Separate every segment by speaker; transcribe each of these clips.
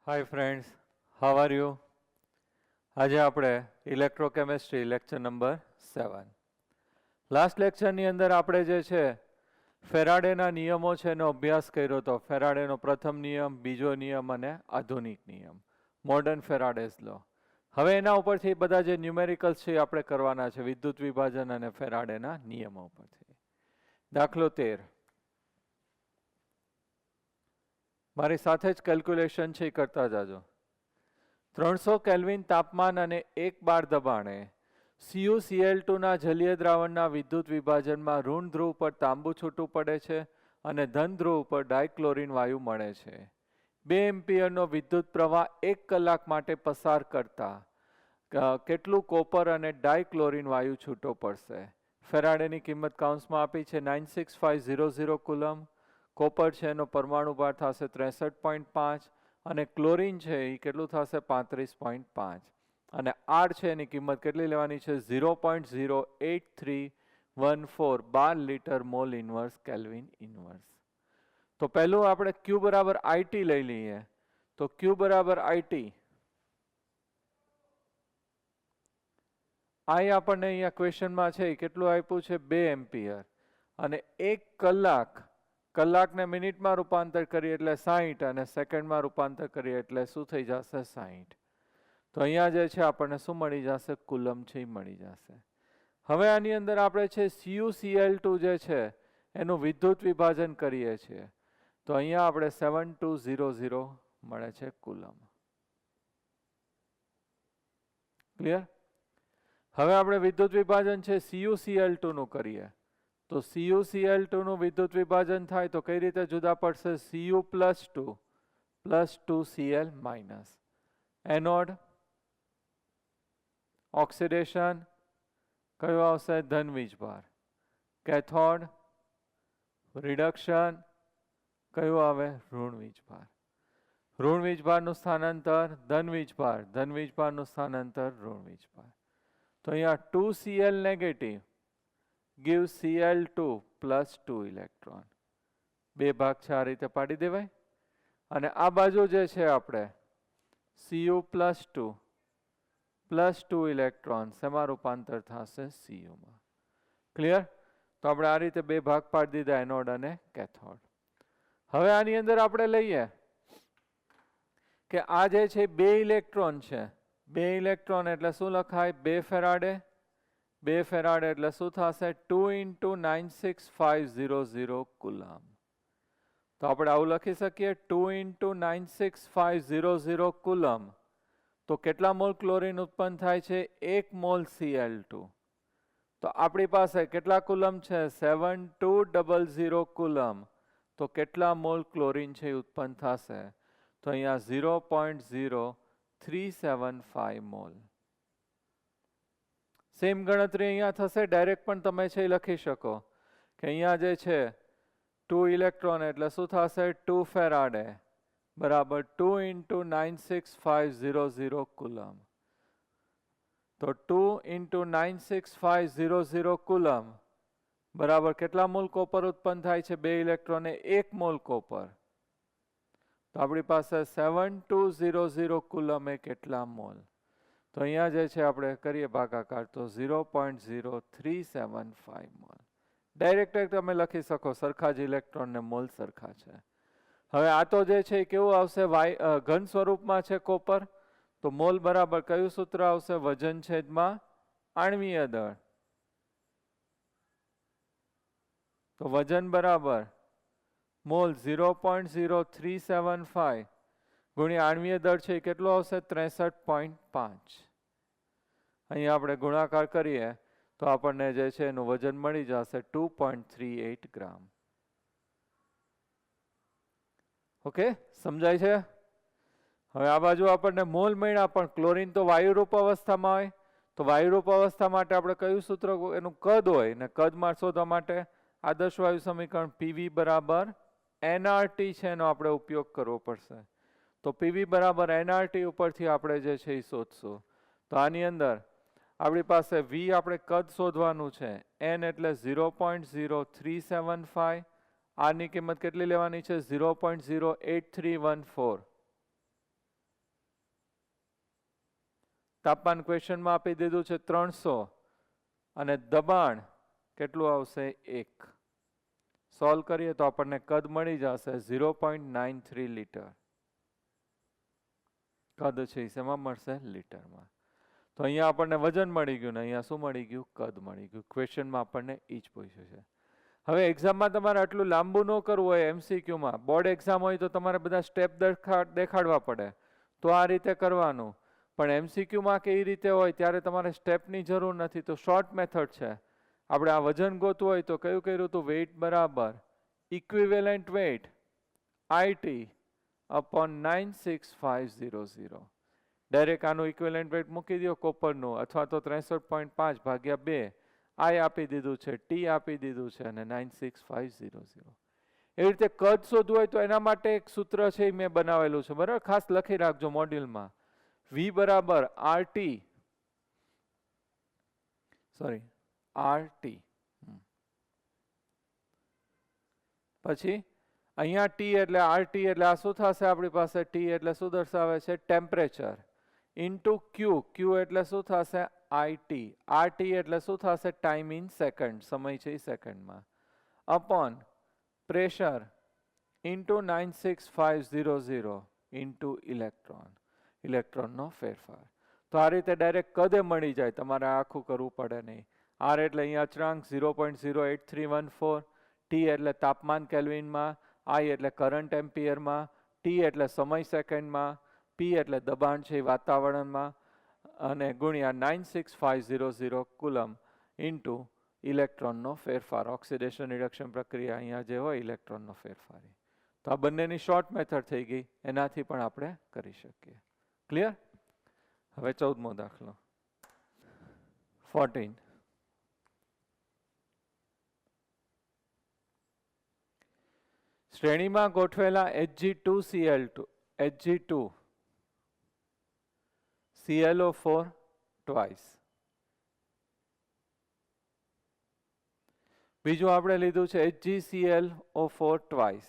Speaker 1: Hi friends, how are you? આજે આપણે electrochemistry lecture number 7. Last લેક્ચરની અંદર આપણે જે છે ફેરાડેના નિયમો છે એનો અભ્યાસ કર્યો હતો. ફેરાડેનો પ્રથમ નિયમ, બીજો નિયમ અને આધુનિક નિયમ, મોડર્ન ફેરાડેઝ લો. હવે એના ઉપરથી બધા જે ન્યુમેરિકલ્સ છે આપણે કરવાના છે, વિદ્યુત વિભાજન અને ફેરાડેના નિયમો ઉપરથી. દાખલો 13. મારી સાથે જ કેલ્ક્યુલેશન છે એ કરતા જાજો. 300 કેલ્વિન તાપમાન અને 1 બાર દબાણે CuCl2 ના જલીય દ્રાવણના વિદ્યુત વિભાજનમાં ઋણ ધ્રુવ પર તાંબુ છૂટું પડે છે અને ધન ધ્રુવ પર ડાયક્લોરિન વાયુ મળે છે. 2 એમ્પિયરનો વિદ્યુત પ્રવાહ 1 કલાક માટે પસાર કરતા કેટલું કોપર અને ડાયક્લોરિન વાયુ છૂટો પડશે? ફેરાડેની કિંમત કાઉન્સમાં આપી છે 96500 કુલમ. કોપર છે એનો પરમાણુ ભાર થશે 63.5 અને ક્લોરિન છે એ કેટલું થશે 35.5 અને આર છે એની કિંમત કેટલી લેવાની છે 0.08314 12 litre mall inverse kelvin inverse. તો પહેલું આપણે ક્યુ બરાબર આઈટી લઈ લઈએ. તો ક્યુ બરાબર આઈટી આ આપણને અહીંયા ક્વેશ્ચનમાં છે કેટલું આપ્યું છે 2 એમ્પિયર અને 1 કલાકને મિનિટમાં રૂપાંતર કરીએ એટલે 60 અને સેકન્ડમાં રૂપાંતર કરીએ એટલે શું થઈ જશે 60. તો અહીંયા જે છે આપણને શું મળી જશે? કુલમ છે એ મળી જશે. હવે આની અંદર આપણે છે CuCl2 જે છે એનું વિદ્યુત વિભાજન કરીએ છીએ તો અહીંયા આપણે 7200 મળે છે કુલમ. ક્લિયર? હવે આપણે વિદ્યુત વિભાજન છે CuCl2 નું કરીએ તો CuCl2 નું વિદ્યુત વિભાજન થાય તો કઈ રીતે જુદા પડશે? Cu + 2Cl minus. Anode oxidation કયો આવશે? ધન વીજભાર. કેથોડ રિડક્શન કયું આવે? ઋણ વીજભાર. ઋણ વીજભારનું સ્થાનાંતર ધન વીજભાર, ધન વીજભારનું સ્થાનાંતર ઋણ વીજભાર. તો અહીંયા 2Cl negative gives Cl2 + 2 electron. બે ભાગ છે આ રીતે પાડી દેવાય. અને આ બાજુ જે છે આપણે Cu + 2 ઇલેક્ટ્રોન શેમાં રૂપાંતર થશે? Cu માં. ક્લિયર? તો આપણે આ રીતે બે ભાગ પાડી દીધા, એનોડ અને કેથોડ. હવે આની અંદર આપણે લઈએ કે આ જે છે 2 ઇલેક્ટ્રોન છે. 2 ઇલેક્ટ્રોન એટલે શું લખાય? 2 ફેરાડે. 2 ફેરાડે એટલે શું થશે? 2 × 96500 કુલમ. તો આપણે આવું લખી શકીએ 2 × 96500 કુલમ. તો કેટલા મોલ ક્લોરીન ઉત્પન્ન થાય છે? 1 મોલ Cl2. તો આપણી પાસે કેટલા કુલમ છે? 7200 કુલમ. તો કેટલા મોલ ક્લોરીન છે ઉત્પન્ન થશે? તો અહીંયા 0.0375 મોલ. સેમ ગણતરી અહીંયા થશે. ડાયરેક્ટ પણ તમે છે લખી શકો કે અહીંયા જે છે 2 ઇલેક્ટ્રોન એટલે શું થશે? 2 ફેરાડે બરાબર 2 × 96500 કુલમ. તો 2 × 96500 કુલમ બરાબર કેટલા મોલ કોપર ઉત્પન્ન થાય છે? 2 ઇલેક્ટ્રોને 1 મોલ કોપર. તો આપણી પાસે 7200 કુલમ એ કેટલા મોલ? તો અહીંયા જે છે આપણે કરીએ ભાગાકાર તો 0.0375 મોલ. ડાયરેક્ટ તમે લખી શકો, સરખા જ ઇલેક્ટ્રોન ને મોલ સરખા છે. હવે આ તો જે છે કેવું આવશે? ઘન સ્વરૂપમાં છે કોપર. તો મોલ બરાબર કયું સૂત્ર આવશે? વજન છેદમાં આણ્વીય દળ. તો વજન બરાબર મોલ 0.0375 ગુણ્યા આણ્વીય દળ છે કેટલો આવશે? 63.5. અહીં આપણે ગુણાકાર કરીએ તો આપણને જે છે એનું વજન મળી જશે 2.38 ગ્રામ. ઓકે, સમજાય છે? હવે આ બાજુ આપણને મોલ મળ્યા પણ ક્લોરીન તો વાયુરૂપ અવસ્થામાં હોય. તો વાયુરૂપ અવસ્થા માટે આપણે કયું સૂત્ર એનું કદ હોય ને કદમાં શોધવા માટે આદર્શ વાયુ સમીકરણ PV બરાબર nRT છે એનો આપણે ઉપયોગ કરવો પડશે. તો PV બરાબર nRT ઉપરથી આપણે જે છે એ શોધશું. તો આની અંદર આપણી પાસે V આપણે કદ શોધવાનું છે. N એટલે 0.0375. આની કિંમત કેટલી લેવાની છે? 0.08314. તાપમાન ક્વેશ્ચનમાં આપી દીધું છે 300 અને દબાણ કેટલું આવશે 1. સોલ્વ કરીએ તો આપણને કદ મળી જશે 0.93 લીટર. કદ છે એ શેમાં મળશે? લીટરમાં. તો અહીંયા આપણને વજન મળી ગયું ને અહીંયા શું મળી ગયું? કદ મળી ગયું. ક્વેશ્ચનમાં આપણને એ જ પૂછ્યું છે. હવે એક્ઝામમાં તમારે આટલું લાંબુ ન કરવું હોય, એમસીક્યુમાં બોર્ડ એક્ઝામ હોય તો તમારે બધા સ્ટેપ દેખાડવા પડે, તો આ રીતે કરવાનું. પણ એમસીક્યુમાં કે એ રીતે હોય ત્યારે તમારે સ્ટેપની જરૂર નથી, તો શોર્ટ મેથડ છે. આપણે આ વજન ગોતવું હોય તો કયું કર્યું હતું? વેઇટ બરાબર equivalent weight IT upon 96500. Direct આનું ઇક્વિવેલન્ટ વેઇટ મૂકી દો કોપરનું, અથવા તો 63.5 ભાગ્યા 2. I આપી દીધું છે, T આપી દીધું છે અને 96500. એવી રીતે કદ શોધવું હોય તો એના માટે એક સૂત્ર છે એ મેં બનાવેલું છે, બરાબર? ખાસ લખી રાખજો મોડ્યુલમાં. V બરાબર RT, પછી અહીંયા T એટલે RT એટલે આ શું થશે આપણી પાસે? T એટલે શું દર્શાવે છે? Temperature into Q. Q એટલે શું થશે? IT. RT એટલે શું થશે? ટાઈમ ઇન સેકન્ડ, સમય છે એ સેકન્ડમાં, upon pressure into 96500 into electron. ઇલેક્ટ્રોનનો ફેરફાર. તો આ રીતે ડાયરેક્ટ કદે મળી જાય, તમારે આખું કરવું પડે નહીં. R એટલે અહીંયા અચળાંક 0.08314, T એટલે તાપમાન કેલ્વિનમાં, I એટલે કરંટ એમ્પિયરમાં, T એટલે સમય સેકન્ડમાં, P એટલે દબાણ છે વાતાવરણમાં, અને ગુણ્યા 96500 કુલમ ઇન્ટુ ઇલેક્ટ્રોનનો ફેરફાર. ઓક્સિડેશન રિડક્શન પ્રક્રિયા અહીંયા જે હોય ઇલેક્ટ્રોનનો ફેરફાર. તો આ બંનેની શોર્ટ મેથડ થઈ ગઈ, એનાથી પણ આપણે કરી શકીએ. ક્લિયર? હવે 14મો દાખલો 14. શ્રેણીમાં ગોઠવેલા HG2ClO4 ટ્વાઇસ. બીજું આપણે લીધું છે HgClO4 ટ્વાઇસ.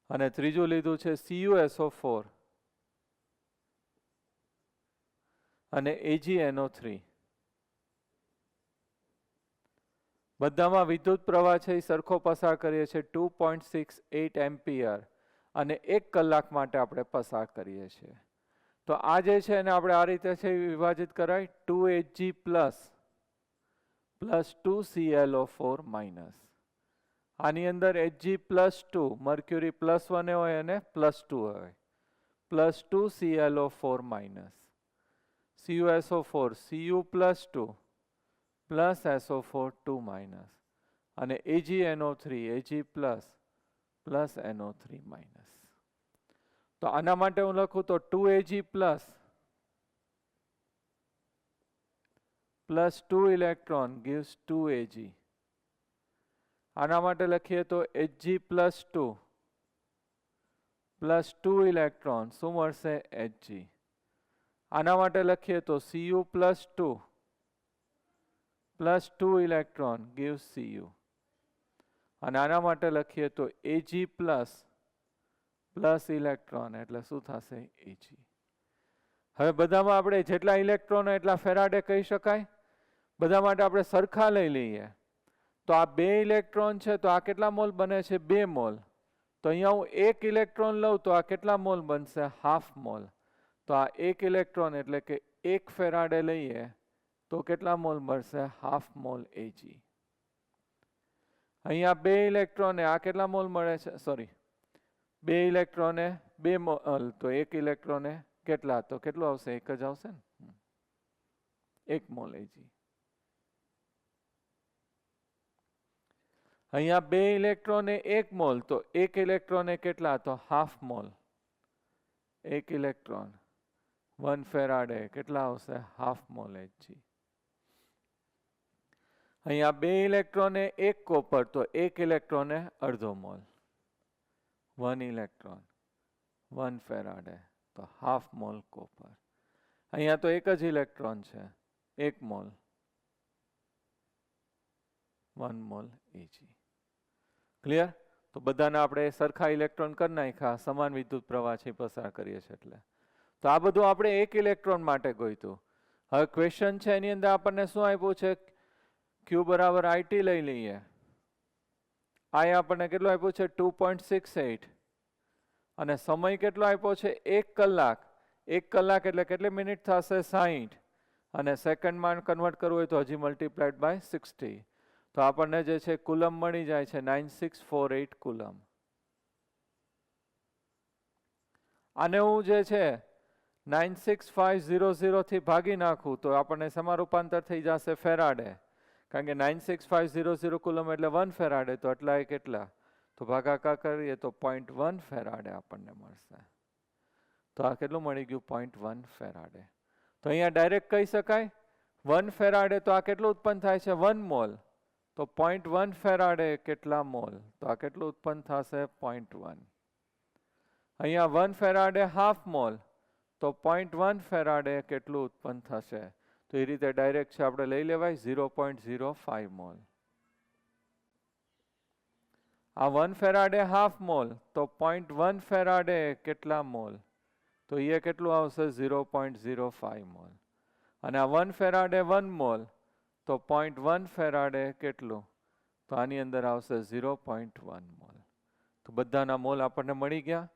Speaker 1: અને ત્રીજું લીધું છે CuSO4 અને AgNO3. બધામાં વિદ્યુત પ્રવાહ છે એ સરખો પસાર કરીએ છીએ, 2.68 એમ્પિયર, અને 1 કલાક માટે આપણે પસાર કરીએ છીએ. તો આ જે છે એને આપણે આ રીતે છે વિભાજિત કરાય, 2Hg પ્લસ 2ClO4 માઇનસ. આની અંદર Hg +2, મર્ક્યુરી +1 હોય અને +2 હોય, +2ClO4 minus, CuSO4 Cu +2 plus SO4 2 minus, અને AgNO3 Ag plus NO3 minus. તો આના માટે હું લખું તો 2Ag plus 2 electron gives 2Ag. આના માટે લખીએ તો Hg +2 2 ઇલેક્ટ્રોન શું મળશે? Hg. આના માટે લખીએ તો Cu +2 2 ઇલેક્ટ્રોન gives Cu. અને આના માટે લખીએ તો Ag પ્લસ ઇલેક્ટ્રોન એટલે શું થશે? Ag. હવે બધામાં આપણે જેટલા ઇલેક્ટ્રોન એટલા ફેરાડે કહી શકાય. બધા માટે આપણે સરખા લઈ લઈએ. તો આ 2 ઇલેક્ટ્રોન છે તો આ કેટલા મોલ બને છે? 2 મોલ. તો અહીંયા હું 1 ઇલેક્ટ્રોન લઉં તો આ કેટલા મોલ બનશે? ½ મોલ. તો આ 1 ઇલેક્ટ્રોન એટલે કે 1 ફેરાડે લઈએ તો કેટલા મોલ મળશે? ½ મોલ Ag. અહીંયા 2 ઇલેક્ટ્રોને આ કેટલા મોલ મળે છે? 2 ઇલેક્ટ્રોને 2 મોલ, તો 1 ઇલેક્ટ્રોને કેટલા? તો કેટલું આવશે? 1 જ આવશે ને, 1 મોલ Ag. અહીંયા 2 ઇલેક્ટ્રોને 1 મોલ, તો 1 ઇલેક્ટ્રોને કેટલા? તો ½ મોલ. 1 ઇલેક્ટ્રોન 1 ફેરાડે કેટલા આવશે? ½ મોલ Hg. અહીંયા 2 ઇલેક્ટ્રોને 1 કોપર, તો 1 ઇલેક્ટ્રોને અડધો મોલ. 1 ઇલેક્ટ્રોન 1 ફેરાડે તો ½ મોલ કોપર. અહીંયા તો એક જ ઇલેક્ટ્રોન છે, 1 મોલ, 1 મોલ Ag. ક્લિયર? તો બધાને આપણે સરખા ઇલેક્ટ્રોન કરી નાખ્યા, સમાન વિદ્યુત પ્રવાહ છે પસાર કરીએ છીએ એટલે. તો આ બધું આપણે એક ઇલેક્ટ્રોન માટે ગોઈતું. હવે ક્વેશ્ચન છે એની અંદર આપણને શું આપ્યું છે, Q બરાબર IT લઈ લઈએ. I આપણને કેટલું આપ્યું છે 2.68 અને સમય કેટલો આપ્યો છે 1 કલાક. 1 કલાક એટલે કેટલી મિનિટ થશે 60 અને સેકન્ડમાં કન્વર્ટ કરવું હોય તો હજી મલ્ટીપ્લાઇડ બાય 60. તો આપણને જે છે કુલમ મળી જાય છે 9648 કુલમ. આને હું જે છે 96500 થી ભાગી નાખું તો આપણને શેમાં રૂપાંતર થઈ જશે ફેરાડે. કારણ કે 96500 કુલમ એટલે 1 ફેરાડે, તો એટલા એ કેટલા, તો ભાગાકાર કરીએ તો 0.1 ફેરાડે આપણને મળશે. તો આ કેટલું મળી ગયું 0.1 ફેરાડે. તો અહીંયા ડાયરેક્ટ કહી શકાય 1 ફેરાડે તો આ કેટલું ઉત્પન્ન થાય છે 1 મોલ. તો 0.1 ફેરાડે કેટલા મોલ, તો આ કેટલું ઉત્પન્ન થશે 0.1. અહીંયા 1 ફેરાડે હાફ મોલ, તો 0.1 ફેરાડે કેટલું ઉત્પન્ન થશે, તો એ રીતે ડાયરેક્ટ છે આપણે લઈ લેવાય 0.05 મોલ. આ 1 ફેરાડે હાફ મોલ, તો 0.1 ફેરાડે કેટલા મોલ, તો એ કેટલું આવશે 0.05 મોલ. અને આ 1 ફેરાડે 1 મોલ, તો 0.1 ફેરાડે કેટલું, તો આની અંદર આવશે 0.1 મોલ. તો બધાના મોલ આપણને મળી ગયા.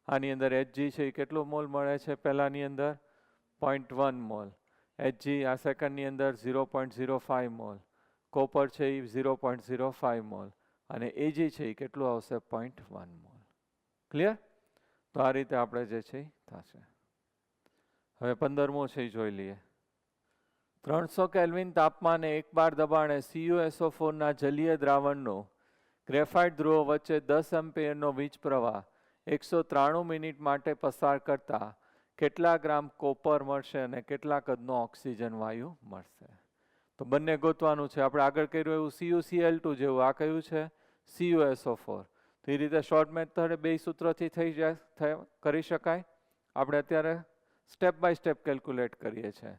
Speaker 1: આની અંદર Hg છે એ કેટલું મોલ મળે છે, પહેલાની અંદર 0.1 મોલ, Hg આ સેકન્ડની અંદર 0.05 મોલ, કોપર છે એ 0.05 મોલ અને Ag છે એ કેટલું આવશે 0.1 મોલ. ક્લિયર? તો આ રીતે આપણે જે છે થશે. હવે 15મો છે એ જોઈ લઈએ. 300 કેલ્વિન તાપમાને 1 બાર દબાણે CuSO4 ના જલીય દ્રાવણનો ગ્રેફાઇટ ધ્રુવો વચ્ચે 10 એમ્પિયરનો વીજ પ્રવાહ 193 મિનિટ માટે પસાર કરતા કેટલા ગ્રામ કોપર મળશે અને કેટલા કદનો ઓક્સિજન વાયુ મળશે. તો બંને ગોતવાનું છે. આપણે આગળ કર્યું એવું CuCl2 જેવું, આ કયું છે CuSO4. તો એ રીતે શોર્ટ મેથડ બે સૂત્રથી થઈ જાય કરી શકાય. આપણે અત્યારે સ્ટેપ બાય સ્ટેપ કેલ્ક્યુલેટ કરીએ છીએ.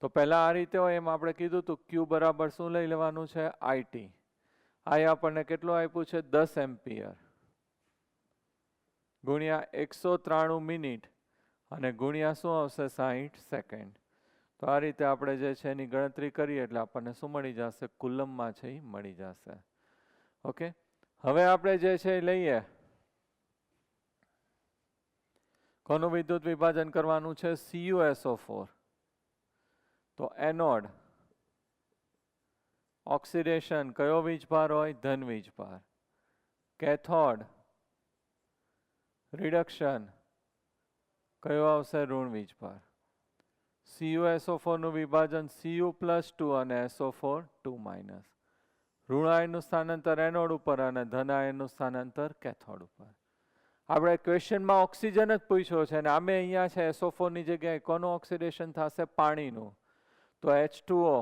Speaker 1: તો પહેલાં આ રીતે હોય એમ આપણે કીધું હતું Q બરાબર શું લઈ લેવાનું છે IT. I આપણને કેટલું આપ્યું છે 10 એમ્પિયર ગુણ્યા 193 મિનિટ અને ગુણ્યા શું આવશે 60 સેકન્ડ. તો આ રીતે આપણે જે છે એની ગણતરી કરીએ એટલે આપણને શું મળી જશે, કુલમમાં છે એ મળી જશે. ઓકે, હવે આપણે જે છે લઈએ કોનું વિદ્યુત વિભાજન કરવાનું છે CuSO4. તો એનોડ ઓક્સિડેશન કયો વીજભાર હોય, ધન વીજભાર. કેથોડ રિડક્શન કયો આવશે, ઋણ વીજભાર. CuSO4 નું વિભાજન Cu+2 અને SO4 2-. ઋણ આયનનું સ્થાનાંતર એનોડ ઉપર અને ધન આયનનું સ્થાનાંતર કેથોડ ઉપર. આપણે ક્વેશ્ચનમાં ઓક્સિજન જ પૂછ્યો છે અને આમે અહીંયા છે SO4 ની જગ્યાએ કોનું ઓક્સિડેશન થશે, પાણીનું. તો H2O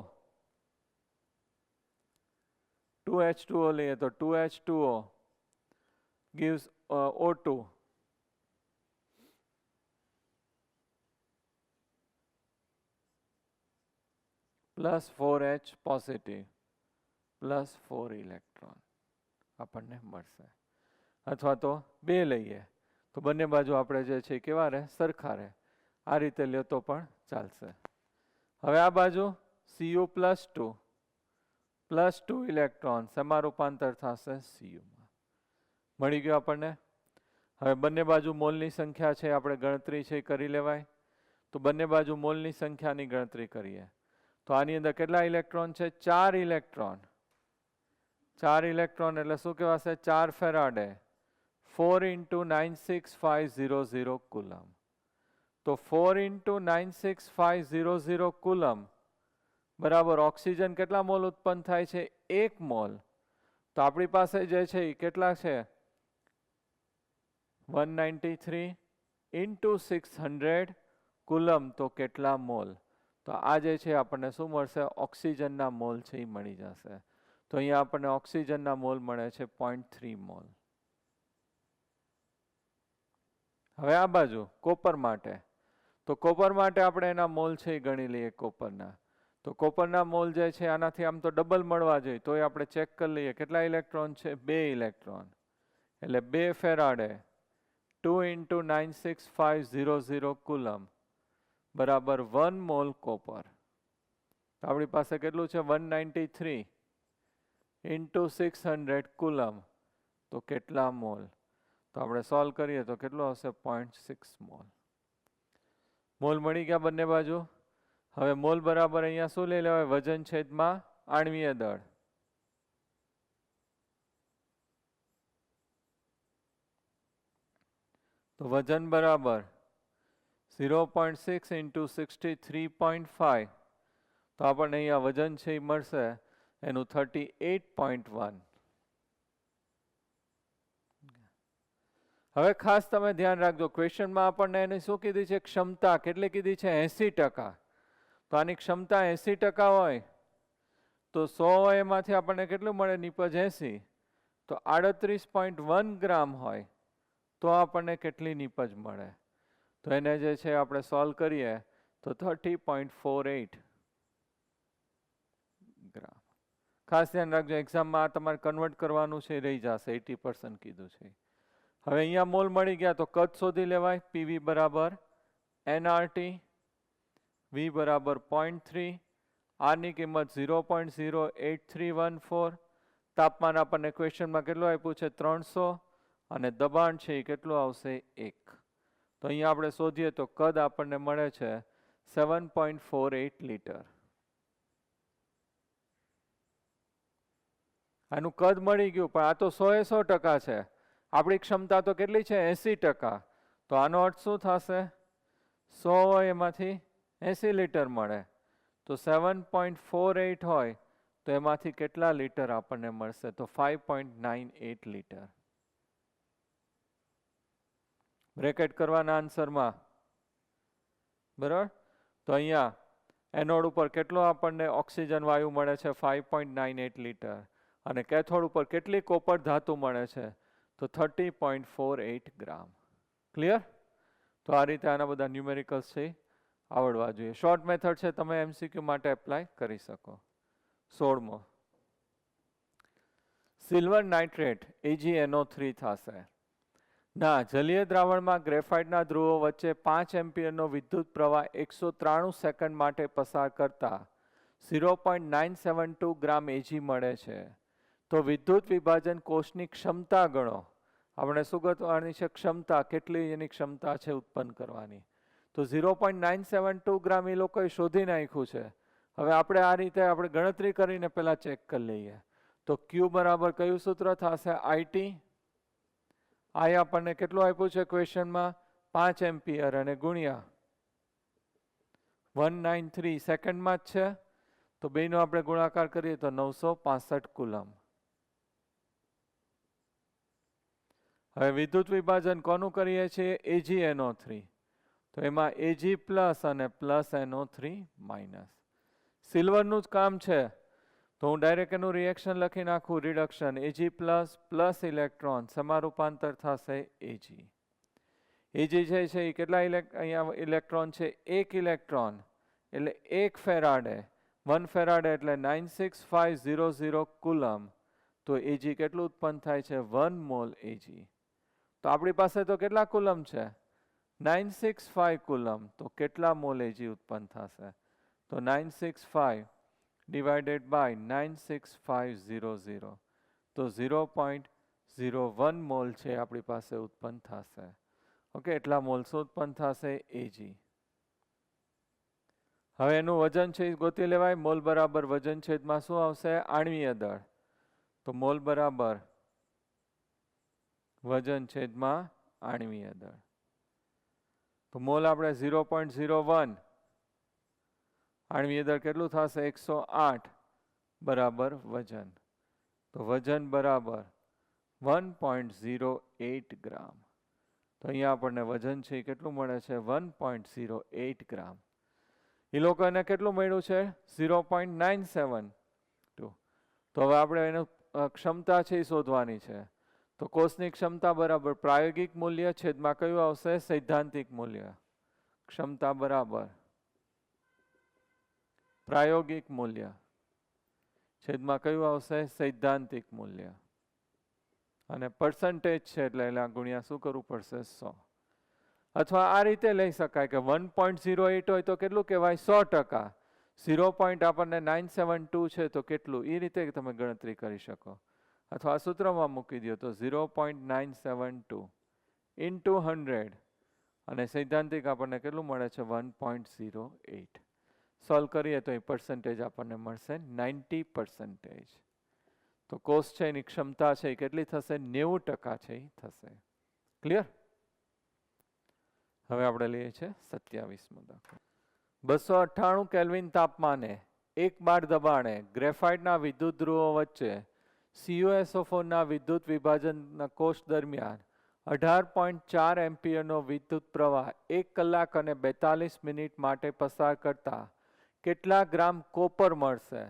Speaker 1: 2H2O લઈએ તો 2H2O gives O2 plus 4H positive plus 4 electron આપણને મળશે. અથવા તો 2 લઈએ તો બંને બાજુ આપણે જે છે કેવા રહે, સરખા રહે. આ રીતે લ્યો તો પણ ચાલશે. હવે આ બાજુ Cu+2 પ્લસ 2 ઇલેક્ટ્રોન શેમાં રૂપાંતર થશે, Cuમાં. મળી ગયું આપણને. હવે બંને બાજુ મોલની સંખ્યા છે આપણે ગણતરી છે કરી લેવાય. તો બંને બાજુ મોલની સંખ્યાની ગણતરી કરીએ તો આની અંદર કેટલા ઇલેક્ટ્રોન છે, 4 ઇલેક્ટ્રોન. 4 ઇલેક્ટ્રોન એટલે શું કહેવાશે, 4 ફેરાડે. 4 × 96500 કુલમ. તો 4 × 96500 કુલમ બરાબર ઓક્સિજન કેટલા મોલ ઉત્પન્ન થાય છે, 1 મોલ. તો આપણી પાસે જે છે એ કેટલા છે 193 × 600 કુલમ, તો કેટલા મોલ. તો આ જે છે આપણને શું મળશે, ઓક્સિજનના મોલ છે એ મળી જશે. તો અહીંયા આપણને ઓક્સિજનના મોલ મળે છે 0.3 મોલ. હવે આ બાજુ કોપર માટે, તો કોપર માટે આપણે એના મોલ છે એ ગણી લઈએ કોપરના. તો કોપરના મોલ જે છે આનાથી આમ તો ડબલ મળવા જોઈએ, તોય આપણે ચેક કરી લઈએ કેટલા ઇલેક્ટ્રોન છે, 2 ઇલેક્ટ્રોન. એટલે 2 ફેરાડે 2 × 96500 કુલમ બરાબર 1 મોલ કોપર. તો આપણી પાસે કેટલું છે 193 × 600 કુલમ, તો કેટલા મોલ? તો આપણે સોલ્વ કરીએ તો કેટલું આવશે 0.6 મોલ. મોલ મળી ગયા બંને બાજુ. હવે મોલ બરાબર અહીંયા શું લઈ લેવાય? વજન છેદમાં આણ્વીય દળ. તો વજન બરાબર 0.6 × 63.5. તો આપણને અહીંયા વજન છે એ મળશે એનું 38.1. હવે ખાસ તમે ધ્યાન રાખજો, ક્વેશ્ચનમાં આપણને એને શું કીધી છે? ક્ષમતા કેટલી કીધી છે? 80%. તો આની ક્ષમતા 80% હોય તો 100 હોય એમાંથી આપણને કેટલું મળે? નીપજ 80. તો 38.1 ગ્રામ હોય તો આપણને કેટલી નીપજ મળે? તો એને જે છે આપણે સોલ્વ કરીએ તો 30.48 ગ્રામ. ખાસ ધ્યાન રાખજો, એક્ઝામમાં આ તમારે કન્વર્ટ કરવાનું છે, રહી જશે. 80% કીધું છે. હવે અહીંયા મોલ મળી ગયા તો કદ શોધી લેવાય. પીવી બરાબર NRT, V બરાબર 0.3, આરની કિંમત 0.08314. તાપમાન આપણને ક્વેશ્ચનમાં કેટલું આપ્યું છે? 300. અને દબાણ છે એ કેટલું આવશે? 1. તો અહીંયા આપણે શોધીએ તો કદ આપણને મળે છે 7.48 લીટર. આનું કદ મળી ગયું, પણ આ તો 100% છે. આપણી ક્ષમતા તો કેટલી છે? 80%. તો આનો અર્થ શું થશે? 100 હોય એમાંથી 80 લીટર મળે. તો 7.48 હોય તો એમાંથી કેટલા લીટર આપણને મળશે? તો 5.98 લીટર. બ્રેકેટ કરવાના આન્સરમાં, બરાબર. તો અહીંયા એનોડ ઉપર કેટલો આપણને ઓક્સિજન વાયુ મળે છે? 5.98 લીટર. અને કેથોડ ઉપર કેટલી કોપર ધાતુ મળે છે? તો 30.48 ગ્રામ. ક્લિયર? તો આ રીતે આના બધા ન્યુમેરિકલ્સ છે આવડવા જોઈએ. શોર્ટ મેથડ છે, તમે MCQ માટે એપ્લાય કરી શકો. 16મો, સિલ્વર નાઇટ્રેટ AgNO3 થશે. ના જલીય દ્રાવણમાં ગ્રેફાઇટના ધ્રુવો વચ્ચે 5 એમ્પિયરનો વિદ્યુત પ્રવાહ 193 સેકન્ડ માટે પસાર કરતા 0.972 ગ્રામ Ag મળે છે. તો વિદ્યુત વિભાજન કોષની ક્ષમતા ગણો. આપણે શું ગણવાની છે? ક્ષમતા. કેટલી એની ક્ષમતા છે ઉત્પન્ન કરવાની? તો 0.972 ગ્રામ એ લોકોએ શોધી નાખ્યું છે. હવે આપણે આ રીતે આપણે ગણતરી કરીને પહેલા ચેક કરી લઈએ. તો Q બરાબર કયું સૂત્ર થશે? IT. I આપણને કેટલું આપ્યું છે ક્વેશ્ચનમાં? 5 એમ્પિયર અને ગુણ્યા 193 સેકન્ડમાં જ છે. તો બેનો આપણે ગુણાકાર કરીએ તો 965 કુલમ. હવે વિદ્યુત વિભાજન કોનું કરીએ છીએ? AgNO3. તો એમાં Ag પ્લસ અને પ્લસ NO3 માઇનસ. સિલ્વરનું જ કામ છે તો હું ડાયરેક્ટ એનું રિએક્શન લખી નાખું. Reduction Ag plus plus electron સમારૂપાંતર થશે Ag. Ag જે છે એ કેટલા અહીંયા ઇલેક્ટ્રોન છે? 1 ઇલેક્ટ્રોન એટલે 1 ફેરાડે. 1 ફેરાડે એટલે 96500 કુલમ. તો Ag કેટલું ઉત્પન્ન થાય છે? 1 મોલ Ag. તો આપણી પાસે તો કેટલા કુલમ છે? 965 કુલમ. તો કેટલા મોલ Ag ઉત્પન્ન થશે? તો 965 ડિવાઇડેડ બાય 96500. તો 0.01 મોલ છે આપણી પાસે ઉત્પન્ન થશે. ઓકે, એટલા મોલ્સ ઉત્પન્ન થશે Ag. હવે એનું વજન છે એ ગોતી લેવાય. મોલ બરાબર વજન છેદમાં શું આવશે? આણ્વીય દળ. તો મોલ બરાબર વજન છેદમાં આણ્વીય દળ. તો મોલ આપણે 0.01, આણ્વીય દળ કેટલું થશે? 108 બરાબર વજન. તો વજન બરાબર 1.08 ગ્રામ. તો અહીંયા આપણને વજન છે એ કેટલું મળે છે? 1.08 ગ્રામ. એ લોકોને કેટલું મળ્યું છે? 0.972. તો હવે આપણે એનું ક્ષમતા છે એ શોધવાની છે. તો કોષની ક્ષમતા બરાબર પ્રાયોગિક મૂલ્ય છેદમાં કયું આવશે? સૈદ્ધાંતિક મૂલ્ય. ક્ષમતા બરાબર પ્રાયોગિક મૂલ્ય છેદમાં કયું આવશે? સૈદ્ધાંતિક મૂલ્ય. અને પર્સન્ટેજ છે એટલે એના ગુણ્યા શું કરવું પડશે 100. અથવા આ રીતે લઈ શકાય કે 1.08 હોય તો કેટલું કહેવાય 100%. 0.972 છે તો કેટલું, એ રીતે તમે ગણતરી કરી શકો. અથવા સૂત્રમાં મૂકી દો તો 0.972 ઇન્ટુ 100 અને સૈદ્ધાંતિક આપણને કેટલું મળે છે 1.08. સોલ્વ કરીએ તો એ પર્સન્ટેજ આપણને મળશે 90%. તો કોષ છે એની ક્ષમતા છે એ કેટલી થશે 90% છે એ થશે. ક્લિયર? હવે આપણે લઈએ છીએ 27મો દાખલો. 298 કેલ્વિન તાપમાને 1 બાર દબાણે ગ્રેફાઇટના વિદ્યુત ધ્રુવો વચ્ચે CuSO4 ના વિદ્યુત વિભાજનના કોષ દરમિયાન 18.4 એમ્પિયરનો વિદ્યુત પ્રવાહ 1 કલાક અને 42 મિનિટ માટે પસાર કરતા કેટલા ગ્રામ કોપર મળશે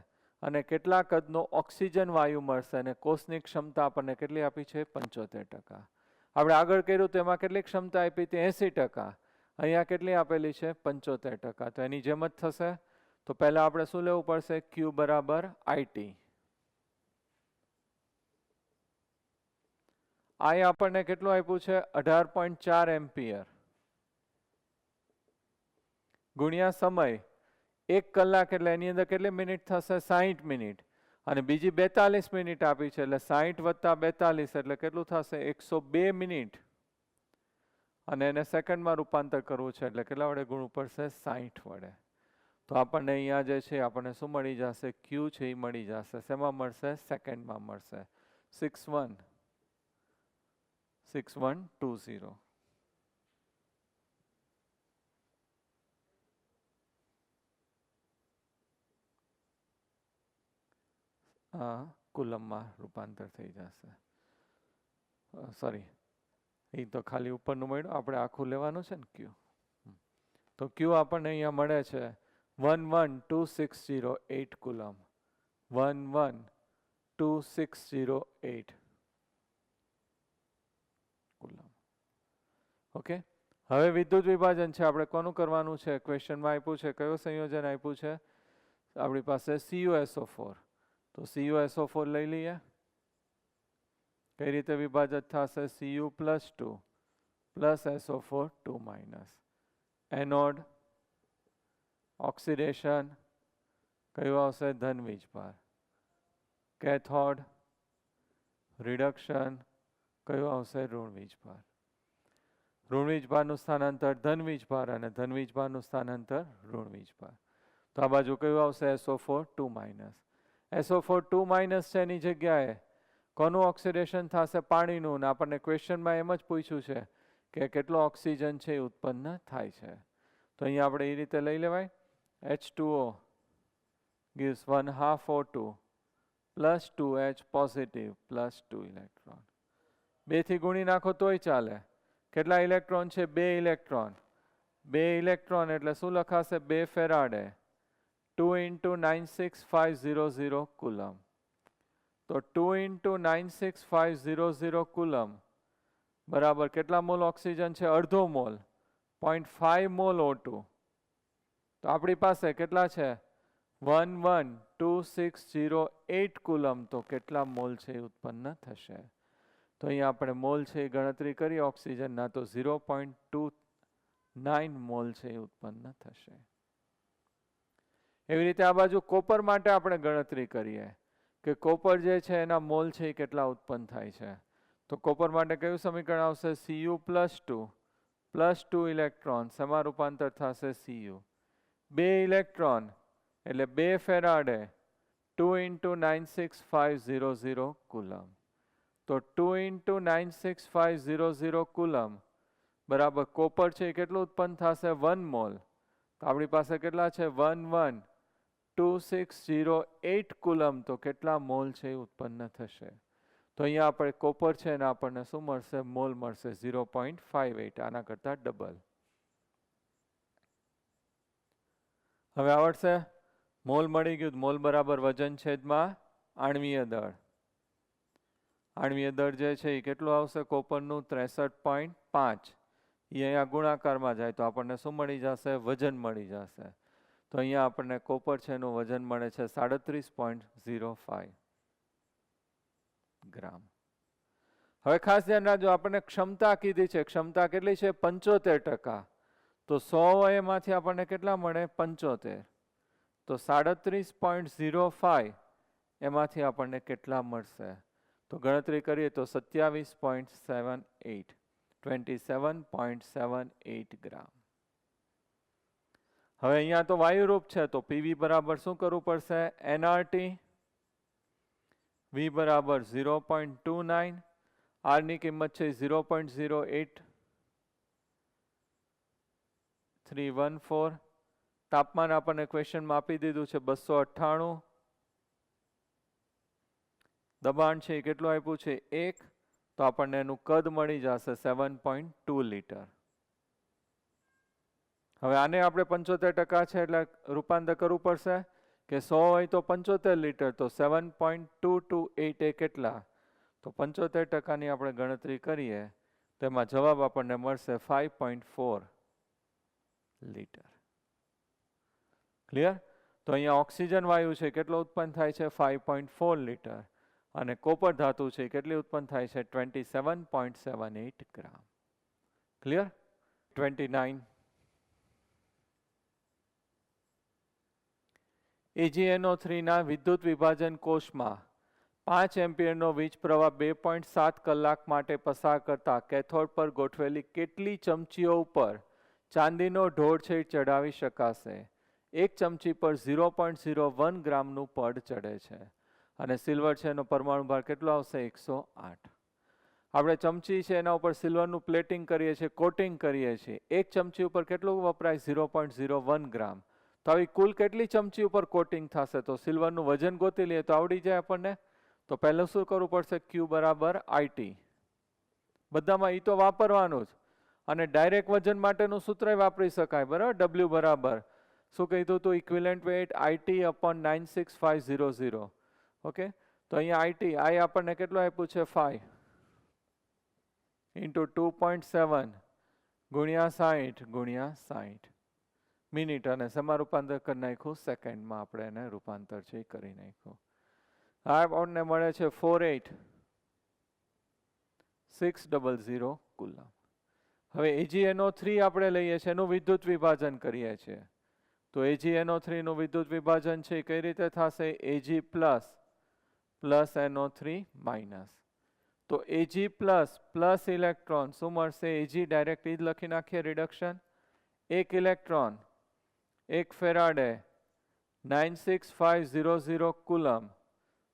Speaker 1: અને કેટલા કદનો ઓક્સિજન વાયુ મળશે અને કોષની ક્ષમતા આપણને કેટલી આપી છે 75%. આપણે આગળ કર્યું તેમાં કેટલી ક્ષમતા આપી હતી 80%. અહીંયા કેટલી આપેલી છે 75%. તો એની જેમ જ થશે. તો પહેલા આપણે શું લેવું પડશે Q બરાબર IT. I આપણને કેટલું આપ્યું છે 18.4 એમ્પિયર ગુણ્યા સમય 1 કલાક એટલે એની અંદર કેટલી મિનિટ થશે 60 મિનિટ અને બીજી 42 મિનિટ આપી છે એટલે 60 વત્તા 42 એટલે કેટલું થશે 102 મિનિટ અને એને સેકન્ડમાં રૂપાંતર કરવું છે એટલે કેટલા વડે ગુણવું પડશે 60 વડે. તો આપણને અહીંયા જે છે આપણને શું મળી જશે Q છે એ મળી જશે. શેમાં મળશે સેકન્ડમાં મળશે 6120. કુલમમાં રૂપાંતર થઈ જશે. સોરી, એ તો ખાલી ઉપરનું મળ્યું, આપણે આખું લેવાનું છે ને Q. તો Q આપણને અહીંયા મળે છે 112,608 કુલમ. 112,608 કુલમ. ઓકે. હવે વિદ્યુત વિભાજન છે આપણે કોનું કરવાનું છે ક્વેશ્ચનમાં આપ્યું છે કયો સંયોજન આપ્યું છે આપણી પાસે CuSO4. તો CuSO4 લઈ લઈએ. કઈ રીતે વિભાજિત થશે Cu+2 plus SO4 2-. Anode oxidation કયું આવશે ધન વીજભાર. કેથોડ રિડક્શન કયું આવશે ઋણ વીજભાર. ઋણ વીજભારનું સ્થાનાંતર ધન વીજભાર અને ધન વીજભારનું સ્થાનાંતર ઋણ વીજભાર. તો આ બાજુ કયું આવશે SO4 2-. SO4 2- છે એની જગ્યાએ કોનું ઓક્સિડેશન થશે પાણીનું. ને આપણને ક્વેશ્ચનમાં એમ જ પૂછ્યું છે કે કેટલો ઓક્સિજન છે એ ઉત્પન્ન થાય છે. તો અહીંયા આપણે એ રીતે લઈ લેવાય H2O gives 1/2 O2 plus 2H positive plus 2 electron. 2 થી ગુણી નાખો તોય ચાલે. કેટલા ઇલેક્ટ્રોન છે 2 ઇલેક્ટ્રોન. 2 ઇલેક્ટ્રોન એટલે શું લખાશે 2 ફેરાડે 2 × 96500 કુલમ. તો 2 × 96500 કુલમ બરાબર કેટલા મોલ ઓક્સિજન છે અડધો મોલ 0.5 મોલ O2. તો આપણી પાસે કેટલા છે 112,608 કુલમ. તો કેટલા મોલ છે એ ઉત્પન્ન થશે. તો અહીંયા આપણે મોલ છે એ ગણતરી કરી ઓક્સિજનના તો 0.29 મોલ છે એ ઉત્પન્ન થશે. એવી રીતે આ બાજુ કોપર માટે આપણે ગણતરી કરીએ કે કોપર જે છે એના મોલ છે એ કેટલા ઉત્પન્ન થાય છે. તો કોપર માટે કયું સમીકરણ આવશે Cu+2 પ્લસ 2 ઇલેક્ટ્રોન શેમાં રૂપાંતર થશે Cu. 2 ઇલેક્ટ્રોન એટલે 2 ફેરાડે 2 × 96500 કુલમ. તો 2 × 96500 કુલમ બરાબર કોપર છે એ કેટલું ઉત્પન્ન થશે 1 મોલ. તો આપણી પાસે કેટલા છે 112,608 કુલમ. તો કેટલા મોલ છે એ ઉત્પન્ન થશે. તો અહીંયા આપણે કોપર છે ને આપણને શું મળશે મોલ મળશે 0.58 આના કરતા ડબલ. હવે આવડશે મોલ મળી ગયું. મોલ બરાબર વજન છેદમાં આણ્વીય દળ. આણ્વીય દળ જે છે એ કેટલું આવશે કોપરનું 63.5. એ અહીંયા ગુણાકારમાં જાય તો આપણને શું મળી જશે વજન મળી જશે. તો અહીંયા આપણને કોપર છે એનું વજન મળે છે 37.05 ગ્રામ. હવે ખાસ ધ્યાન રાખજો, આપણને ક્ષમતા કીધી છે, ક્ષમતા કેટલી છે? 75%. તો 100 એમાંથી આપણને કેટલા મળે? 75. તો 37.05 એમાંથી આપણને કેટલા મળશે? તો ગણતરી કરીએ તો 27.78, 27.78 ગ્રામ. હવે અહીંયા તો વાયુરૂપ છે, તો પીવી બરાબર શું કરવું પડશે? એનઆરટી. વી બરાબર 0.29, આર ની કિંમત છે 0.08314. તાપમાન આપણને ક્વેશ્ચનમાં આપી દીધું છે 298. દબાણ છે એ કેટલું આપ્યું છે? 1. તો આપણને એનું કદ મળી જશે 7.2 લીટર. હવે આને આપણે 75% છે એટલે રૂપાંતર કરવું પડશે કે 100 હોય તો 75 લીટર, તો 7.228 એ કેટલા? તો 75%ની આપણે ગણતરી કરીએ તો એમાં જવાબ આપણને મળશે 5.4 લીટર. ક્લિયર? તો અહીંયા ઓક્સિજન વાયુ છે કેટલો ઉત્પન્ન થાય છે? 5.4 લીટર. અને કોપર ધાતુ છે કેટલી ઉત્પન્ન થાય છે? 27.78 ગ્રામ. ક્લિયર? 29. AgNO3 ના વિદ્યુત વિભાજન કોષમાં 5 એમ્પિયરનો વીજ પ્રવાહ 2.7 કલાક માટે પસાર કરતા કેથોડ પર ગોઠવેલી કેટલી ચમચીઓ ઉપર ચાંદીનો ઢોળ છે ચડાવી શકાશે? એક ચમચી પર 0.01 ગ્રામનું પડ ચડે છે અને સિલ્વર છે એનો પરમાણુ ભાર કેટલો આવશે? 108. આપણે ચમચી છે એના ઉપર સિલ્વરનું પ્લેટિંગ કરીએ છીએ, કોટિંગ કરીએ છીએ. એક ચમચી ઉપર કેટલું વપરાય? 0.01 ગ્રામ. તો આવી કુલ કેટલી ચમચી ઉપર કોટિંગ થશે? તો સિલ્વરનું વજન ગોતી લઈએ તો આવડી જાય આપણને. તો પહેલું શું કરવું પડશે? Q બરાબર IT. બધામાં ઈ તો વાપરવાનું જ. અને ડાયરેક્ટ વજન માટેનું સૂત્ર વાપરી શકાય, બરાબર? W બરાબર શું કીધું હતું? Equivalent weight IT upon 96500. Okay, તો અહીંયા IT I આપણને કેટલું આપ્યું છે? 5 ઇન્ટુ 2.7 ગુણ્યા 60 ગુણ્યા 60 મિનિટ, અને શેમાં રૂપાંતર કરી નાખ્યું? સેકન્ડમાં આપણે એને રૂપાંતર છે કરી નાખ્યું. આ આપણને મળે છે 48,600 કુલમ. હવે AgNO3 આપણે લઈએ છીએ, એનું વિદ્યુત વિભાજન કરીએ છીએ. તો AgNO3 નું વિદ્યુત વિભાજન છે કઈ રીતે થશે? Ag plus plus NO3 minus. તો Ag પ્લસ પ્લસ ઇલેક્ટ્રોન શું મળશે? Ag ડાયરેક્ટ જ લખી નાખીએ રિડક્શન. એક ઇલેક્ટ્રોન 1 ફેરાડે 96500 કુલમ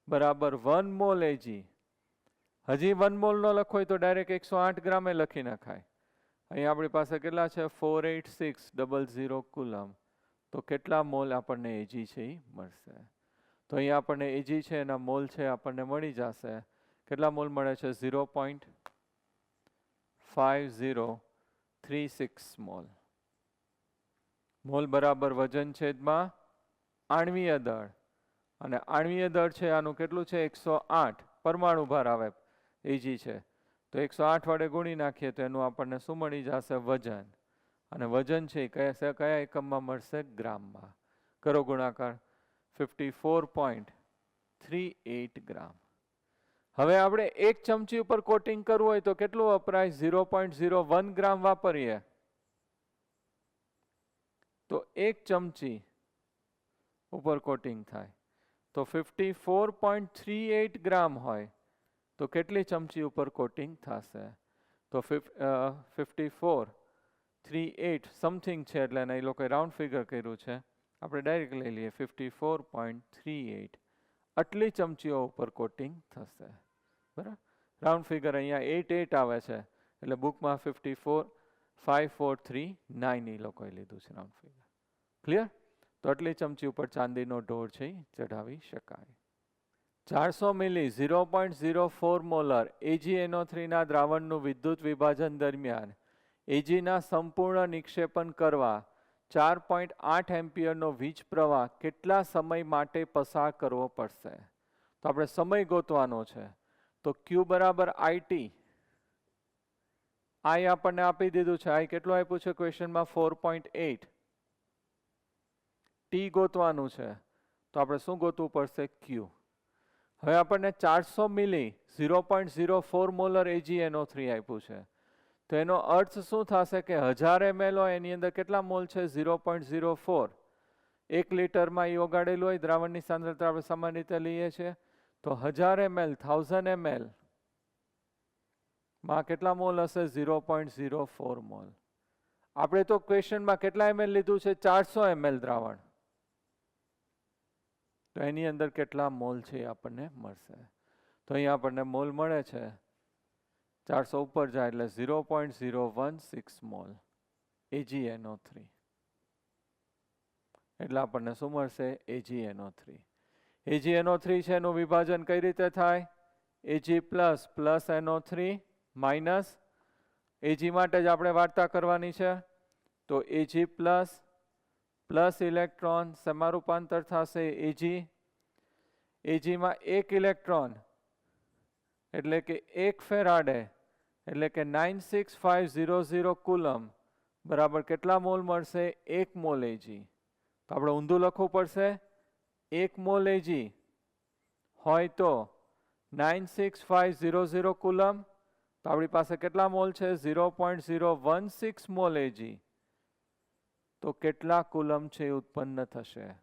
Speaker 1: બરાબર 1 મોલ Ag. હજી 1 મોલ નો લખો તો ડાયરેક્ટ 108 ગ્રામે લખી નખાય. અહીં આપણી પાસે કેટલા છે? 48,600 કુલમ. તો કેટલા મોલ આપણને Ag છે એ મળશે? તો અહીંયા આપણને Ag છે એના મોલ છે આપણને મળી જશે. કેટલા મોલ મળે છે? 0.5036 મોલ. મોલ બરાબર વજન છેદમાં આણ્વીય દળ, અને આણ્વીય દળ છે આનું કેટલું છે? 108. પરમાણુ ભાર આવે Ag છે, તો 108 વડે ગુણી નાખીએ તો એનું આપણને શું મળી જશે? વજન. અને વજન છે કયા એકમમાં મળશે? ગ્રામમાં. કરો ગુણાકાર. 54.38 ગ્રામ. હવે આપણે એક ચમચી ઉપર કોટિંગ કરવું હોય તો કેટલું વપરાય? 0.01 ગ્રામ વાપરીએ તો એક ચમચી ઉપર કોટિંગ થાય. તો 54.38 ગ્રામ હોય તો કેટલી ચમચી ઉપર કોટિંગ થશે? તો 5438 સમથિંગ છે એટલે એ લોકોએ રાઉન્ડ ફિગર કર્યું છે, આપણે ડાયરેક્ટ લઈ લઈએ 54.38. આટલી ચમચીઓ ઉપર કોટિંગ થશે, બરાબર? રાઉન્ડ ફિગર અહીંયા 88 આવે છે એટલે બુકમાં 54,5439 એ લોકોએ લીધું છે રાઉન્ડ ફિગર. ક્લિયર? તો આટલી ચમચી ઉપર ચાંદીનો ઢોળ છે ચઢાવી શકાય. 400 મિલી 0.04 મોલર AgNO3 ના દ્રાવણનું વિદ્યુત વિભાજન દરમિયાન Ag ના સંપૂર્ણ નિક્ષેપણ કરવા 4.8 એમ્પિયરનો વીજ પ્રવાહ કેટલા સમય માટે પસાર કરવો પડશે? તો આપણે સમય ગોતવાનો છે. તો Q બરાબર IT. I આપણને આપી દીધું છે. I કેટલું આપ્યું છે ક્વેશ્ચનમાં? 4.8. T ગોતવાનું છે તો આપણે શું ગોતવું પડશે? Q. હવે આપણને 400 મિલી 0.04 મોલર AgNO3 આપ્યું છે. તો એનો અર્થ શું થશે કે 1000 ml હોય એની અંદર કેટલા મોલ છે? 0.04. 1 લિટરમાં એ ઓગાળેલું હોય દ્રાવણની સાંદ્રતા આપણે સામાન્ય રીતે લઈએ છીએ. તો 1000 ml 1000 ml માં કેટલા મોલ હશે? 0.04 મોલ. આપણે તો ક્વેશ્ચનમાં કેટલા ml લીધું છે? 400 ml દ્રાવણ. તો એની અંદર કેટલા મોલ છે એ આપણને મળશે. તો અહીંયા આપણને મોલ મળે છે 400 ઉપર જાય એટલે 0.016 મોલ AgNO3. એટલે આપણને શું મળશે? AgNO3. AgNO3 છે એનું વિભાજન કઈ રીતે થાય? Ag plus NO3 minus Ag માટે જ આપણે વાર્તા કરવાની છે. તો Ag પ્લસ ઇલેક્ટ્રોન શેમાં રૂપાંતર થશે? Ag માં 1 ઇલેક્ટ્રોન એટલે કે 1 ફેરાડે એટલે કે 96500 કુલમ બરાબર કેટલા મોલ મળશે? 1 મોલ Ag. તો આપણે ઊંધું લખવું પડશે. 1 મોલ Ag હોય તો 96500 કુલમ. તો આપણી પાસે કેટલા મોલ છે? 0.016 મોલ Ag. તો કેટલા કુલમ છે ઉત્પન્ન થશે?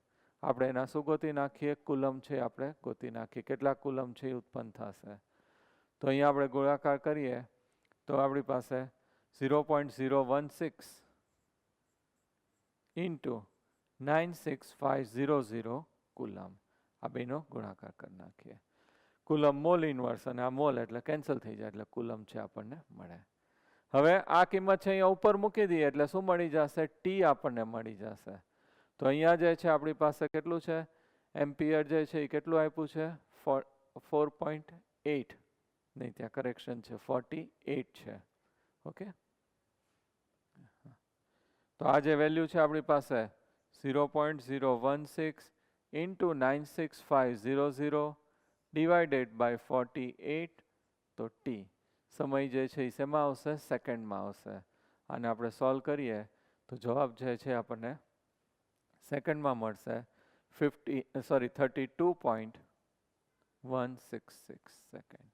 Speaker 1: આપણે એના શું ગોતી નાખીએ? કુલમ છે આપણે ગોતી નાખીએ. કેટલા કુલમ છે ઉત્પન્ન થશે? તો અહીંયા આપણે ગોળાકાર કરીએ તો આપણી પાસે 0.016 ઇન્ટુ 96500 કુલમ. આ બેનો ગુણાકાર કરી નાખીએ. કુલમ મોલ ઇન્વર્સ અને આ મોલ એટલે કેન્સલ થઈ જાય એટલે કુલમ છે આપણને મળે. હવે આ કિંમત છે અહીંયા ઉપર મૂકી દઈએ એટલે શું મળી જશે? T આપણને મળી જશે. તો અહીંયા જે છે આપણી પાસે કેટલું છે? એમ્પિયર જે છે એ કેટલું આપ્યું છે? 4.8. નહીં, ત્યાં કરેક્શન છે, 48 છે. ઓકે. તો આ જે વેલ્યુ છે આપણી પાસે 0.016 ઇન્ટુ 96500 ડિવાઇડેડ બાય 48. તો T સમય જે છે એ શેમાં આવશે? સેકન્ડમાં આવશે. અને આપણે સોલ્વ કરીએ તો જવાબ જે છે આપણને સેકન્ડમાં મળશે 32.166 સેકન્ડ.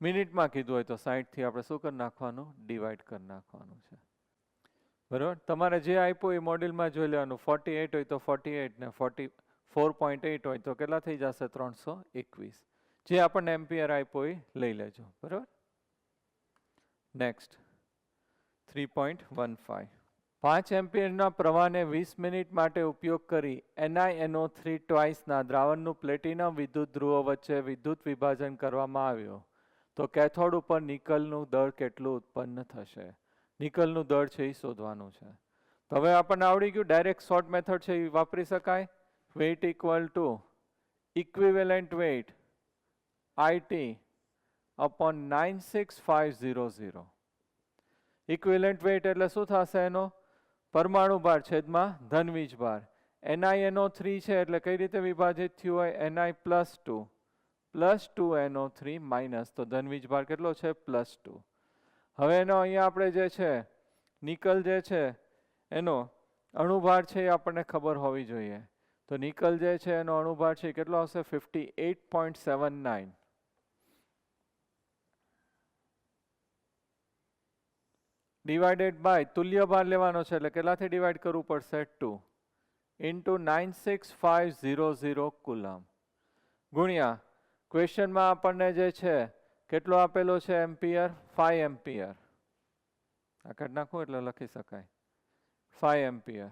Speaker 1: મિનિટમાં કીધું હોય તો 60 થી આપણે શું કરી નાખવાનું? ડિવાઈડ કરી નાખવાનું છે. બરાબર. તમારે જે આપ્યું એ મોડ્યુલમાં જોઈ લેવાનું. 48 હોય તો 48 ને 4.8 હોય તો કેટલા થઈ જશે? 321. જે આપણને એમ્પિયર આપ્યો એ લઈ લેજો. બરાબર. નેક્સ્ટ 3.15. 5 એમ્પિયરના પ્રવાહને 20 મિનિટ માટે ઉપયોગ કરી NiNO3 ટ્વાઇસના દ્રાવણનું પ્લેટિનમ વિદ્યુત ધ્રુવો વચ્ચે વિદ્યુત વિભાજન કરવામાં આવ્યું તો કેથોડ ઉપર નિકલનું દળ કેટલું ઉત્પન્ન થશે? નિકલનું દળ છે એ શોધવાનું છે. તો હવે આપણને આવડી ગયું. ડાયરેક્ટ શોર્ટ મેથડ છે એ વાપરી શકાય. Weight equal to equivalent weight IT upon 96500. Equivalent weight એટલે શું થશે? એનો પરમાણુ ભાર છેદમાં ધનવીજ ભાર. NiNO3 છે એટલે કઈ રીતે વિભાજિત થયું હોય? Ni પ્લસ 2 NO3 માઇનસ, તો ધનવીજ ભાર કેટલો છે? +2. હવે એનો અહીંયા આપણે જે છે નિકલ જે છે એનો અણુભાર છે એ આપણને ખબર હોવી જોઈએ. તો નિકલ જે છે એનો અણુભાર છે કેટલો આવશે? 58.79. ડિવાઇડેડ બાય તુલ્ય ભાર લેવાનો છે એટલે કેટલાથી ડિવાઈડ કરવું પડશે? 2 ઇન્ટુ 96500 કુલમ ગુણ્યા ક્વેશ્ચનમાં આપણને જે છે કેટલો આપેલો છે? Ampere 5 ampere. આ કાઢી નાખું એટલે લખી શકાય 5 એમ્પિયર.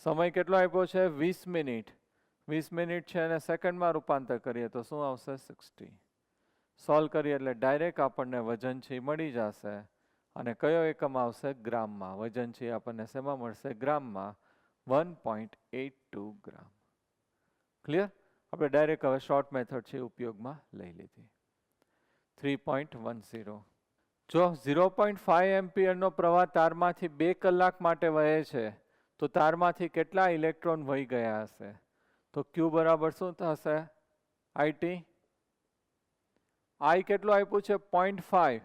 Speaker 1: સમય કેટલો આપ્યો છે? 20 મિનિટ. 20 મિનિટ છે અને સેકન્ડમાં રૂપાંતર કરીએ તો શું આવશે? 60. સોલ્વ કરીએ એટલે ડાયરેક્ટ આપણને વજન છે મળી જશે. અને કયો એકમ આવશે? ગ્રામમાં. વજન છે આપણને શેમાં મળશે? ગ્રામમાં. 1.82 ગ્રામ. ક્લિયર? આપણે ડાયરેક્ટ હવે શોર્ટ મેથડ છે ઉપયોગમાં લઈ લીધી. 3.10. જો 0.5 એમ્પિયરનો પ્રવાહ તારમાંથી 2 કલાક માટે વહે છે તો તારમાંથી કેટલા ઇલેક્ટ્રોન વહી ગયા હશે? તો Q બરાબર શું થશે? IT. I કેટલું આપ્યું છે? 0.5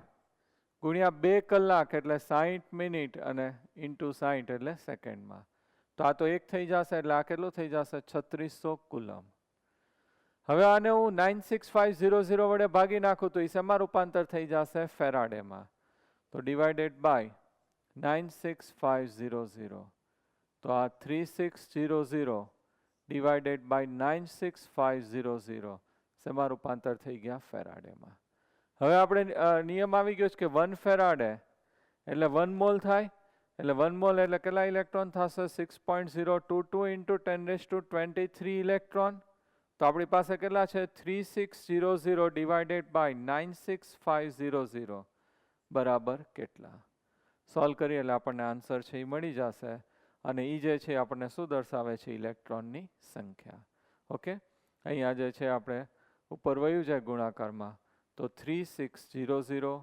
Speaker 1: ગુણ્યા 2 કલાક એટલે 60 મિનિટ અને ઇન્ટુ 60 એટલે સેકન્ડમાં. તો આ તો 1 થઈ જશે એટલે આ કેટલું થઈ જશે? 3600 કુલમ. હવે આને હું 96500 વડે ભાગી નાખું તો એ શેમાં રૂપાંતર થઈ જશે? ફેરાડેમાં. તો ડિવાઇડેડ બાય 96500, તો આ 3600 ડિવાઇડેડ બાય 96500 શેમાં રૂપાંતર થઈ ગયા? ફેરાડેમાં. હવે આપણે નિયમ આવી ગયો છે કે 1 ફેરાડે એટલે 1 મોલ થાય, એટલે 1 મોલ એટલે કેટલા ઇલેક્ટ્રોન થશે? 6.022 ઇન્ટુ 10⁻23 ઇલેક્ટ્રોન. તો આપણી પાસે કેટલા છે? 3600 ડિવાઇડેડ બાય 96500 બરાબર કેટલા? સોલ્વ કરીએ એટલે આપણને આન્સર છે એ મળી જશે. અને એ જે છે આપણને શું દર્શાવે છે? ઇલેક્ટ્રોનની સંખ્યા. ઓકે, અહીંયા જે છે આપણે ઉપર વયું જાય ગુણાકારમાં, તો 3600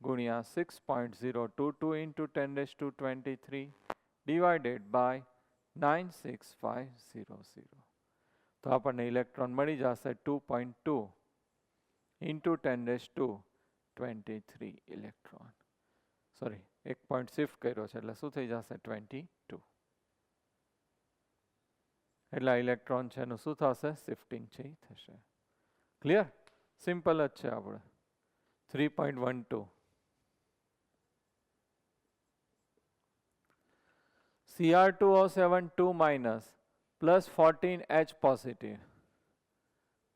Speaker 1: ગુણ્યા 6.022 ઇન્ટુ 10⁻23 ડિવાઇડેડ બાય 96500. તો આપણને ઇલેક્ટ્રોન મળી જશે 2.2 into 10⁻23 electron. Sorry, 1 point shift કર્યો છે એટલે શું થઈ જશે? 22. એટલે ઇલેક્ટ્રોન છે એનું શું થશે? શિફ્ટિંગ છે એ થશે. ક્લિયર? સિમ્પલ જ છે આપણે. 3.12 Cr2O7 2- plus 14H positive.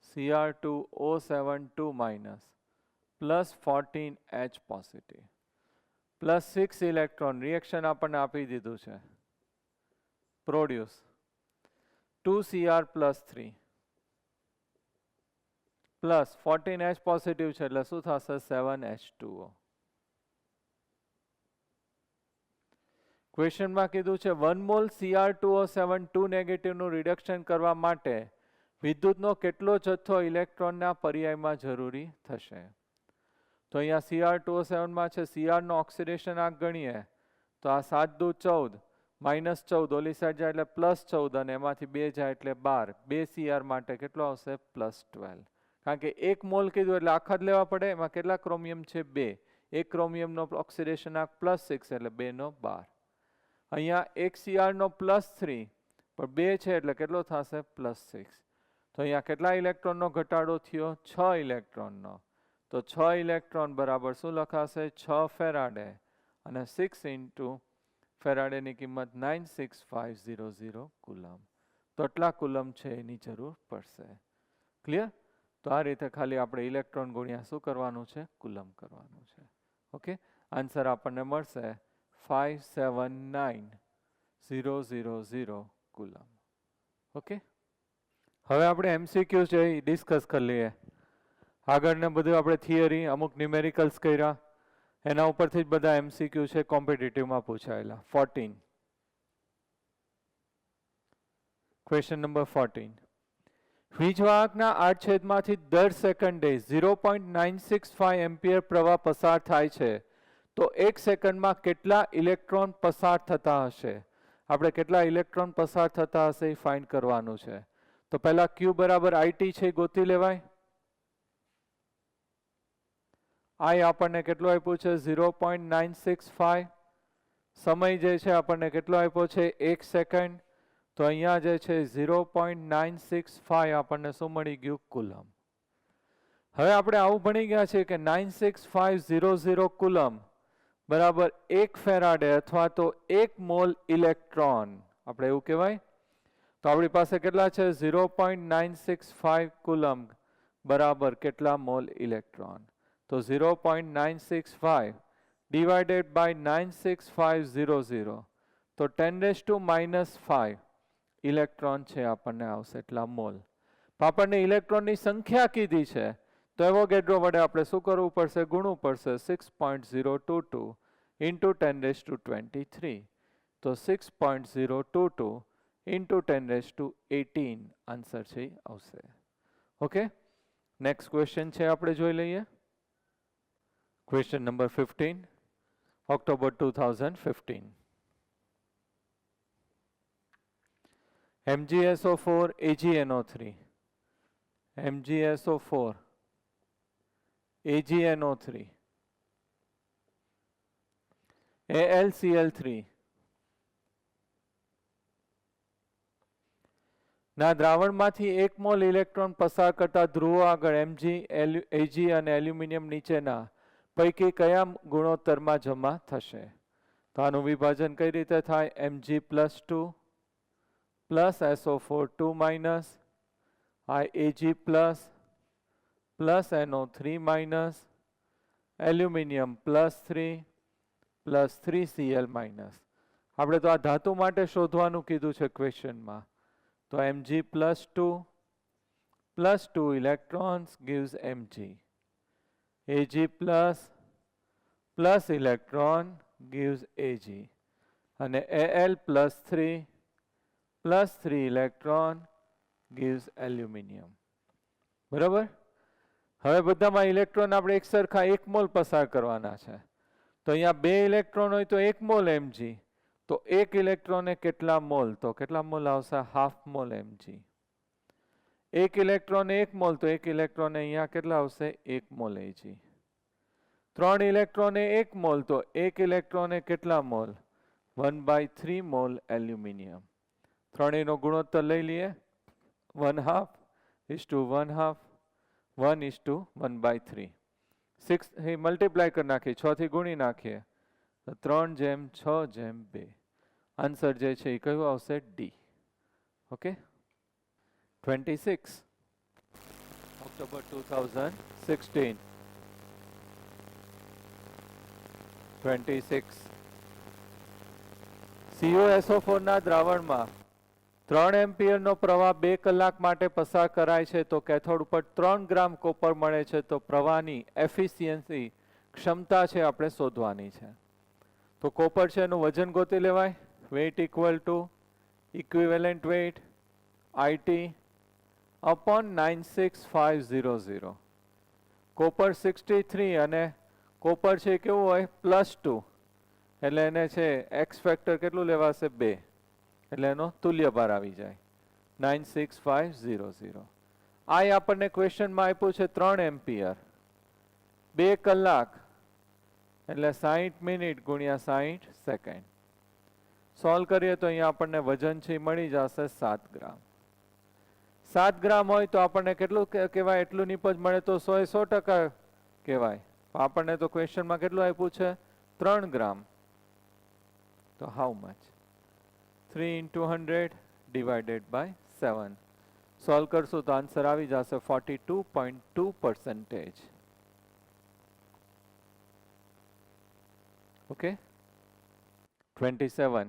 Speaker 1: Cr2O7 2- plus 14H positive plus 6 electron reaction આપણને આપી દીધું છે. Produce 2Cr plus 3 plus 14H positive છે એટલે શું થશે? 7H2O. ક્વેશ્ચનમાં કીધું છે 1 મોલ Cr2O7 2 નેગેટિવનું રિડક્શન કરવા માટે વિદ્યુતનો કેટલો જથ્થો ઇલેક્ટ્રોનના પર્યાયમાં જરૂરી થશે? તો અહીંયા Cr2O7માં છે, Cr નો ઓક્સિડેશન આંક ગણીએ તો આ 7 દુ 14 -14 ઓલી સાઈડ જાય એટલે +14 અને એમાંથી 2 જાય એટલે 12. 2 Cr માટે કેટલો આવશે? +12. કારણ કે 1 મોલ કીધું એટલે આખા જ લેવા પડે. એમાં કેટલા ક્રોમિયમ છે? 2. 1 ક્રોમિયમનો ઓક્સિડેશન આંક +6 એટલે 2 નો 12. અહીંયા 1 Cr નો +3 પણ 2 છે એટલે કેટલો થશે? +6. તો અહીંયા કેટલા ઇલેક્ટ્રોનનો ઘટાડો થયો? 6 ઇલેક્ટ્રોનનો. તો 6 ઇલેક્ટ્રોન બરાબર શું લખાશે? 6 ફેરાડે અને 6 ઇન્ટુ ફેરાડેની કિંમત 96500 કુલમ. તો આટલા કુલમ છે એની જરૂર પડશે. ક્લિયર? તો આ રીતે ખાલી આપણે ઇલેક્ટ્રોન ગુણ્યા શું કરવાનું છે? કુલમ કરવાનું છે. ઓકે, આન્સર આપણને મળશે 579000 કુલમ. ઓકે, હવે આપણે MCQ છે એ ડિસ્કસ કરી લઈએ. આગળને બધું આપણે થિયરી, અમુક ન્યુમેરિકલ્સ કર્યા, એના ઉપરથી જ બધા MCQ છે કોમ્પિટિટિવમાં પૂછાયેલા. 14 ક્વેશ્ચન નંબર 14. વીજવાહકના આડછેદમાંથી દર સેકન્ડે 0.965 એમ્પિયર પ્રવાહ પસાર થાય છે, તો 1 સેકન્ડમાં કેટલા ઇલેક્ટ્રોન પસાર થતા હશે? આપણે કેટલા ઇલેક્ટ્રોન પસાર થતા હશે એ ફાઇન્ડ કરવાનું છે. તો પહેલા Q બરાબર IT છે ગોતી લેવાય. I આપણને કેટલો આપ્યો છે? 0.965. સમય જે છે આપણને કેટલો આપ્યો છે? 1 સેકન્ડ. તો અહીંયા જે છે 0.965 આપણને શું મળી ગયું? કુલમ. હવે આપણે આવું ભણી ગયા છે કે 96500 કુલમ બરાબર 1 ફેરાડે અથવા તો 1 મોલ ઇલેક્ટ્રોન. આપણે એવું કહેવાય. તો આપણી પાસે કેટલા છે? 0.965 કુલમ બરાબર કેટલા મોલ ઇલેક્ટ્રોન? તો 0.965 ડિવાઇડેડ બાય 96500 તો 10⁻⁻5 ઇલેક્ટ્રોન છે આપણને આવશે એટલા મોલ. આપણને ઇલેક્ટ્રોનની સંખ્યા કીધી છે તો એવોગેડ્રો વડે આપણે શું કરવું પડશે? ગુણવું પડશે. 6.022 ઇન્ટુ 10⁻23. તો 6.022 ઇન્ટુ 10⁻18 આન્સર છે આવશે. ઓકે, નેક્સ્ટ ક્વેશ્ચન છે આપણે જોઈ લઈએ. Question number 15 October 2015. MgSO4 AgNO3 MgSO4 AgNO3 AlCl3 ના દ્રાવણમાંથી 1 મોલ ઇલેક્ટ્રોન પસાર કરતા ધ્રુવો આગળ Mg, Ag અને એલ્યુમિનિયમ નીચેના પૈકી કયા ગુણોત્તરમાં જમા થશે? તો આનું વિભાજન કઈ રીતે થાય? Mg+2 plus SO4 2 minus Ag plus NO3 minus aluminium +3 plus 3Cl minus. આપણે તો આ ધાતુ માટે શોધવાનું કીધું છે ક્વેશ્ચનમાં. તો Mg+2 plus 2 electrons gives Mg. Ag plus electron gives Ag. અને Al +3 plus 3 electron gives aluminium. બરાબર? હવે બધામાં ઇલેક્ટ્રોન આપણે એક સરખા 1 મોલ પસાર કરવાના છે. તો અહીંયા 2 ઇલેક્ટ્રોન હોય તો 1 મોલ Mg. તો 1 ઇલેક્ટ્રોને કેટલા મોલ? તો કેટલા મોલ આવશે? Half mall Mg. 1 electron 1 mall તો 1 ઇલેક્ટ્રોન અહીંયા કેટલા આવશે? 1 મોલ Ag. 3 ઇલેક્ટ્રોને 1 મોલ તો 1 ઇલેક્ટ્રોને કેટલા મોલ? 1/3 mall aluminium. ત્રણેયનો ગુણોત્તર લઈ લઈએ. 1/2 is to 1/2 1 is to 1/3. 6 multiply કરી નાખીએ, 6 થી ગુણી નાખીએ તો 3/6/2. આન્સર જે છે એ કયું આવશે? ડી. ઓકે. 26 ઓક્ટોબર 2016. 26 CuSO4 ના દ્રાવણમાં 3 એમ્પિયરનો પ્રવાહ 2 કલાક માટે પસાર કરાય છે તો કેથોડ ઉપર 3 ગ્રામ કોપર મળે છે. તો પ્રવાહની એફિશિયન્સી ક્ષમતા છે આપણે શોધવાની છે. તો કોપર છે એનું વજન ગોતી લેવાય. Weight equal to equivalent weight IT upon 96500. Copper 63 અને કોપર છે કેવું હોય? +2 એટલે એને છે એક્સ ફેક્ટર કેટલું લેવાશે? 2 એટલે એનો તુલ્યભાર આવી જાય 96500. આ આપણને ક્વેશ્ચનમાં આપ્યું છે 3 એમ્પિયર 2 કલાક એટલે 60 મિનિટ ગુણ્યા 60 સેકન્ડ. સોલ્વ કરીએ તો અહીંયા આપણને વજન છે મળી જશે 7 ગ્રામ. 7 ગ્રામ હોય તો આપણને કેટલું કહેવાય? એટલું નિપજ મળે તો 100% કહેવાય. આપણને તો ક્વેશ્ચનમાં કેટલું આપ્યું છે? 3 ગ્રામ. તો how much? 3 into 100 divided by 7. Solve કરશું તો આન્સર આવી જશે 42.2%. ઓકે. 27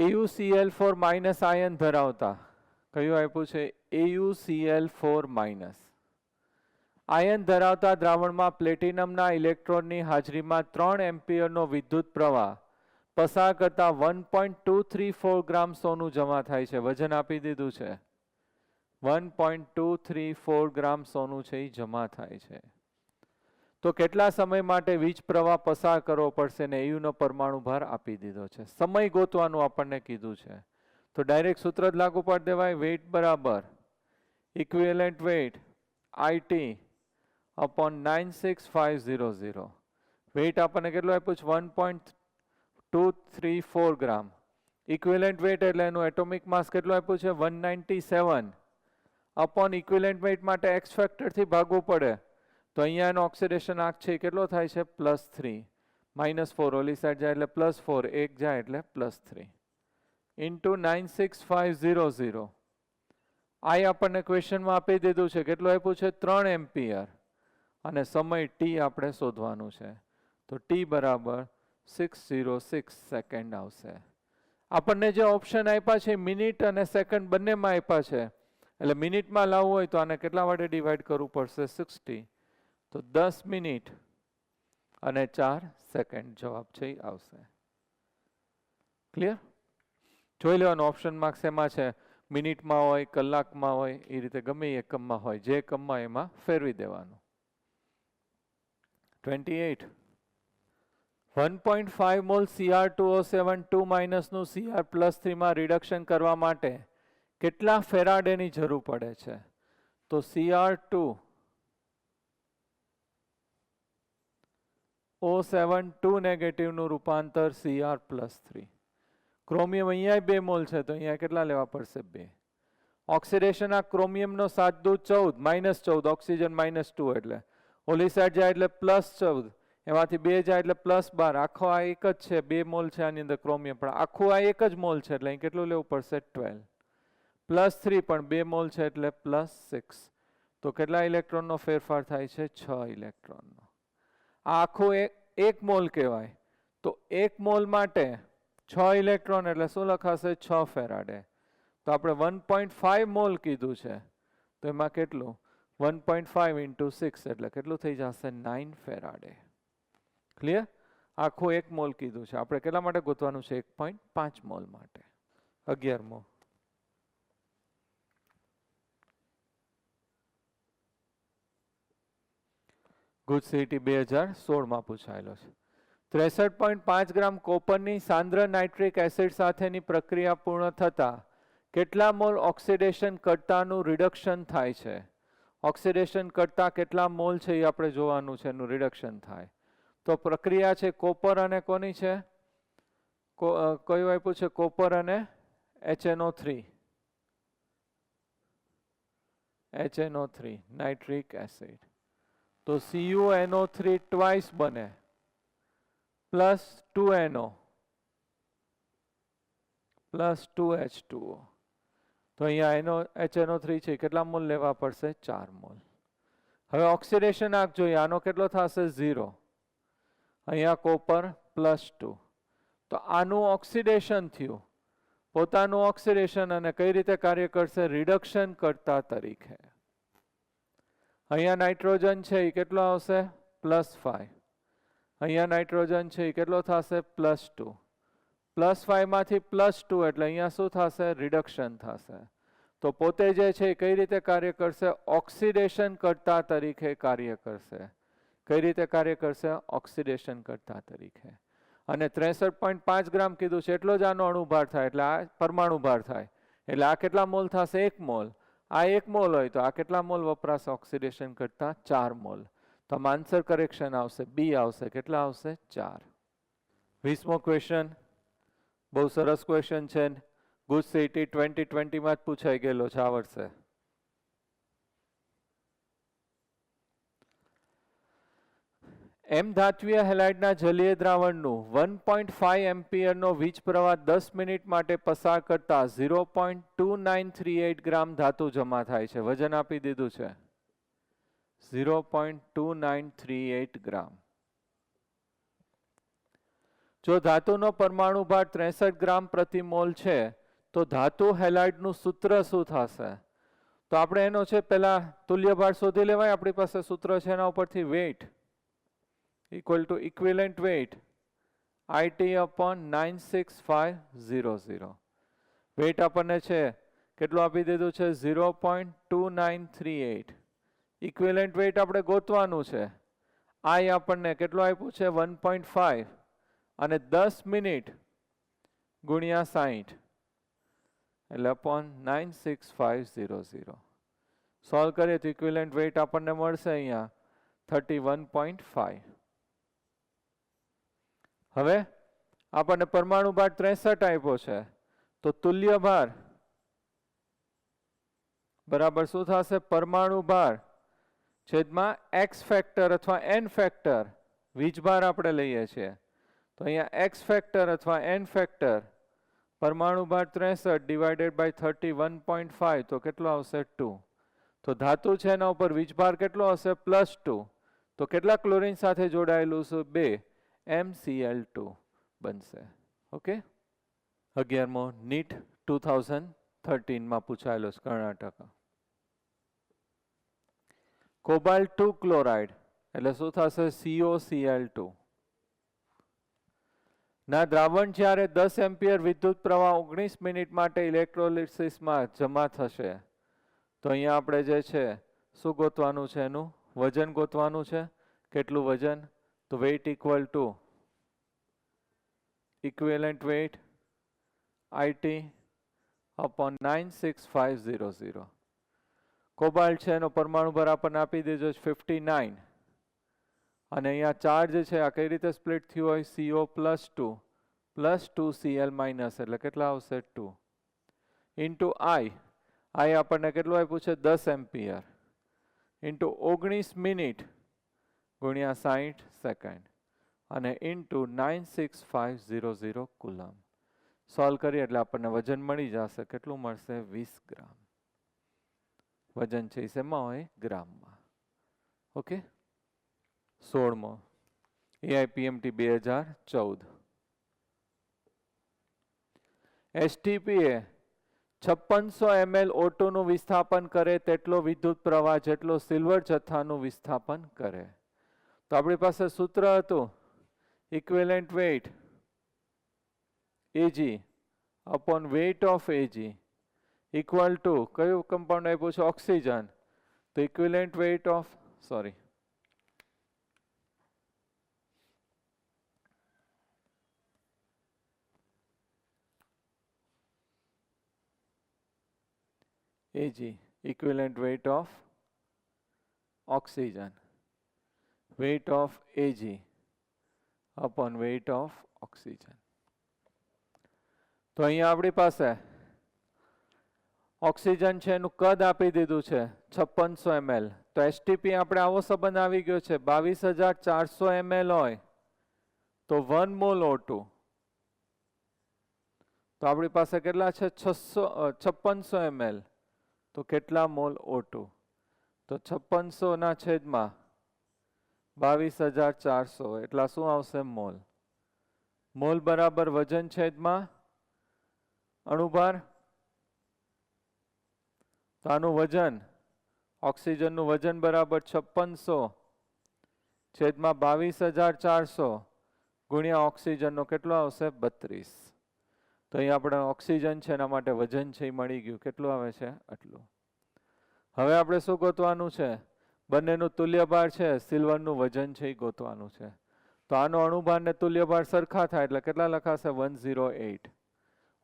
Speaker 1: AuCl4 માઇનસ આયન ધરાવતા કયું આપ્યું છે? AuCl4 માઇનસ આયન ધરાવતા દ્રાવણમાં પ્લેટિનમના ઇલેક્ટ્રોનની હાજરીમાં 3 એમ્પિયરનો વિદ્યુત પ્રવાહ પસાર કરતા 1.234 ગ્રામ સોનું જમા થાય છે. વજન આપી દીધું છે. 1.234 ગ્રામ સોનું છે એ જમા થાય છે. તો કેટલા સમય માટે વીજ પ્રવાહ પસાર કરવો પડશે ને EU નો પરમાણુ ભાર આપી દીધો છે. સમય ગોતવાનું આપણને કીધું છે. તો ડાયરેક્ટ સૂત્ર જ લાગુ પાડી દેવાય. વેઇટ બરાબર equivalent weight IT upon 96500. Weight આપણને કેટલું આપ્યું છે? 1.234 ગ્રામ. ઇક્વિવેલન્ટ વેઇટ એટલે એનું એટોમિક માસ કેટલું આપ્યું છે? 197. અપોન ઇક્વિવેલન્ટ વેઇટ માટે એક્સ ફેક્ટરથી ભાગવું પડે. તો અહીંયા એનો ઓક્સિડેશન આંક છે કેટલો થાય છે? +3. -4 ઓલી સાઈડ જાય એટલે +4, 1 જાય એટલે +3 ઇન્ટુ 96500. આ આપણને ક્વેશ્ચનમાં આપી દીધું છે. કેટલું આપ્યું છે? 3 એમ્પિયર. અને સમય T આપણે શોધવાનું છે. તો T બરાબર 606 સેકન્ડ આવશે. આપણને જે ઓપ્શન આપ્યા છે મિનિટ અને સેકન્ડ બંનેમાં આપ્યા છે. એટલે મિનિટમાં લાવવું હોય તો આને કેટલા વડે ડિવાઈડ કરવું પડશે? 60. તો 10 મિનિટ અને 4 સેકન્ડ જવાબ છે એ આવશે. ક્લિયર? જોઈ લેવાનું ઓપ્શનમાં શેમાં છે. મિનિટમાં હોય, કલાકમાં હોય, એ રીતે ગમે એ એકમમાં હોય. જે એકમમાં એમાં ફેરવી દેવાનું. 28 1.5 મોલ Cr2O7 2 માઇનસનું Cr+3 માં રિડક્શન કરવા માટે કેટલા ફેરાડેની જરૂર પડે છે? તો Cr2 O7 2 નેગેટિવનું રૂપાંતર Cr+3. ક્રોમિયમ અહીંયા 2 મોલ છે તો અહીંયા કેટલા લેવા પડશે? 2. ઓક્સિડેશન આ ક્રોમિયમનો સાદું 14 -14 ઓક્સિજન -2 એટલે ઓલી સાઈડ જાય એટલે +14 એમાંથી 2 જાય એટલે +12 આખો આ એક જ છે 2 મોલ છે આની અંદર ક્રોમિયમ પણ આખું આ એક જ મોલ છે એટલે અહીં કેટલું લેવું પડશે? 12 +3 પણ 2 મોલ છે એટલે +6 તો કેટલા ઇલેક્ટ્રોનનો ફેરફાર થાય છે? 6 ઇલેક્ટ્રોનનો. આ આખું એક મોલ કહેવાય તો 1 મોલ માટે 6 ઇલેક્ટ્રોન એટલે શું લખાશે? 6 ફેરાડે. તો આપણે 1.5 મોલ કીધું છે તો એમાં કેટલું? 1.5 × 6 એટલે કેટલું થઈ જશે? 9 ફેરાડે. ક્લિયર? આખું 1 મોલ કીધું છે આપણે કેટલા માટે ગોતવાનું છે? 1.5 મોલ માટે. 11મો ગુજ સીટી 2016 માં પૂછાયેલો છે. 63.5 ગ્રામ કોપરની સાંદ્ર નાઇટ્રિક એસિડ સાથેની પ્રક્રિયા પૂર્ણ થતા કેટલા મોલ ઓક્સિડેશન કરતાનું રિડક્શન થાય છે? ઓક્સિડેશન કરતા કેટલા મોલ છે એ આપણે જોવાનું છે એનું રિડક્શન થાય. તો પ્રક્રિયા છે કોપર અને કોની છે? કયું આપ્યું છે? કોપર અને HNO3 નાઇટ્રિક એસિડ. તો CuNO3 ટ્વાઇસ બને પ્લસ 2NO પ્લસ 2H2O. તો અહીંયા HNO3 છે કેટલા મોલ લેવા પડશે? 4 મોલ. હવે ઓક્સિડેશન આંક જોઈએ આનો કેટલો થશે? 0. અહીંયા કોપર +2 તો આનું ઓક્સિડેશન થયું પોતાનું ઓક્સિડેશન અને કઈ રીતે કાર્ય કરશે? રિડક્શન કરતા તરીકે. અહીંયા નાઇટ્રોજન છે એ કેટલો આવશે? +5. અહીંયા નાઇટ્રોજન છે એ કેટલો થશે? +2. +5 માંથી +2 એટલે અહીંયા શું થશે? રિડક્શન થશે. તો પોતે જે છે એ કઈ રીતે કાર્ય કરશે? ઓક્સિડેશન કરતા તરીકે કાર્ય કરશે. કઈ રીતે કાર્ય કરશે? ઓક્સિડેશન કરતા તરીકે. અને 63.5 ગ્રામ કીધું છે એટલો જ આનો અણુભાર થાય એટલે આ પરમાણુ ભાર થાય એટલે આ કેટલા મોલ થશે? 1 મોલ. આ 1 મોલ હોય તો આ કેટલા મોલ વપરાશે? ઓક્સિડેશન કરતા 4 મોલ. તો આમ આન્સર કરેક્શન આવશે બી આવશે. કેટલા આવશે? 4. 20મો ક્વેશ્ચન બહુ સરસ ક્વેશ્ચન છે. ગુજ સીટી 2020 માં જ પૂછાઈ ગયેલો છે આ વર્ષે. એમ ધાત્વીય હેલાઇડના જલીય દ્રાવણનું 1.5 એમ્પિયરનો વીજ પ્રવાહ 10 મિનિટ માટે પસાર કરતા 0.2938 ગ્રામ ધાતુ જમા થાય છે. વજન આપી દીધું છે 0.2938 ગ્રામ. જો ધાતુનો પરમાણુ ભાર 63 ગ્રામ પ્રતિ મોલ છે તો ધાતુ હેલાઇડનું સૂત્ર શું થશે? તો આપણે એનો છે પહેલા તુલ્ય ભાર શોધી લેવાય. આપણી પાસે સૂત્ર છે એના ઉપરથી weight equal to equivalent weight IT upon 96500. Weight આપણને છે કેટલું આપી દીધું છે? 0.2938. ઇક્વિવેલન્ટ વેઇટ આપણે ગોતવાનું છે. I આપણને કેટલું આપ્યું છે? 1.5 અને 10 મિનિટ ગુણ્યા 60 એટલે upon 96500. સોલ્વ કરીએ તો ઇક્વિવેલન્ટ વેઇટ આપણને મળશે અહીંયા 31.5. હવે આપણને પરમાણુ ભાર 63 આપ્યો છે તો તુલ્ય ભાર બરાબર શું થશે? પરમાણુ ભાર છેદમાં X ફેક્ટર અથવા N ફેક્ટર. વીજભાર આપણે લઈએ છીએ તો અહીંયા X ફેક્ટર અથવા N ફેક્ટર પરમાણુ ભાર 63 ડિવાઇડેડ બાય 31.5 તો કેટલો આવશે? 2. તો ધાતુ છે એના ઉપર વીજભાર કેટલો હશે? +2. તો કેટલા ક્લોરીન સાથે જોડાયેલું છે? 2. MCl2 બનશે. ઓકે. 11મો નીટ 2013 માં પૂછાયેલો છે કર્ણાટક. કોબાલ્ટ 2 ક્લોરાઇડ એટલે શું થશે? COCl2 ના દ્રાવણ જ્યારે 10 એમ્પિયર વિદ્યુત પ્રવાહ 19 મિનિટ માટે ઇલેક્ટ્રોલિસિસમાં જમા થશે તો અહીંયા આપણે જે છે શું ગોતવાનું છે? એનું વજન ગોતવાનું છે. કેટલું વજન? તો weight equal to equivalent weight IT upon 96500. Cobalt છે એનો પરમાણુ ભાર આપણને આપી દીધો છે 59 અને અહીંયા ચાર્જ છે આ કઈ રીતે સ્પ્લિટ થયું હોય, CO+2 પ્લસ 2Cl માઇનસ, એટલે કેટલા આવશે 2 ઇન્ટુ I આપણને કેટલું આપ્યું છે 10 એમ્પિયર ઇન્ટુ 19 મિનિટ ગુણ્યા 60 સેકન્ડ અને ઇન્ટુ 96500 કુલમ. સોલ્વ કરીએ એટલે આપણને વજન મળી જશે, કેટલું મળશે 20 ગ્રામ. વજન છે શેમાં હોય, ગ્રામમાં. ઓકે. 16મો AIPMT 2014. STP એ 5600 ml O2 નું વિસ્થાપન કરે તેટલો વિદ્યુત પ્રવાહ જેટલો સિલ્વર જથ્થાનું વિસ્થાપન કરે. તો આપણી પાસે સૂત્ર હતું equivalent weight Ag upon weight of Ag equal to કયું કમ્પાઉન્ડ આપ્યું છે, ઓક્સિજન. તો equivalent weight of Ag equivalent weight of oxygen, weight of Ag upon weight of oxygen. તો અહીંયા આપણી પાસે ઓક્સિજન છે એનું કદ આપી દીધું છે 5600 ml. તો એસટીપી આપણે આવો સંબંધ આવી ગયો છે 22400 ml હોય તો 1 મોલ O2. તો આપણી પાસે કેટલા છે 5600 ml, તો કેટલા મોલ O2? તો 5600 ના છેદમાં 22400 એટલા શું આવશે મોલ. મોલ બરાબર વજન છેદમાં અણુભાર. તો આનું વજન, ઓક્સિજનનું વજન બરાબર 5600 છેદમાં 22400 ગુણ્યા ઓક્સિજનનો કેટલો આવશે 32. તો અહીંયા આપણે ઓક્સિજન છે એના માટે વજન છે એ મળી ગયું, કેટલું આવે છે આટલું. હવે આપણે શું ગોતવાનું છે, બંનેનું તુલ્યભાર છે, સિલ્વરનું વજન છે એ ગોતવાનું છે. તો આનો અણુભાર ને તુલ્યભાર સરખા થાય એટલે કેટલા લખાશે 108.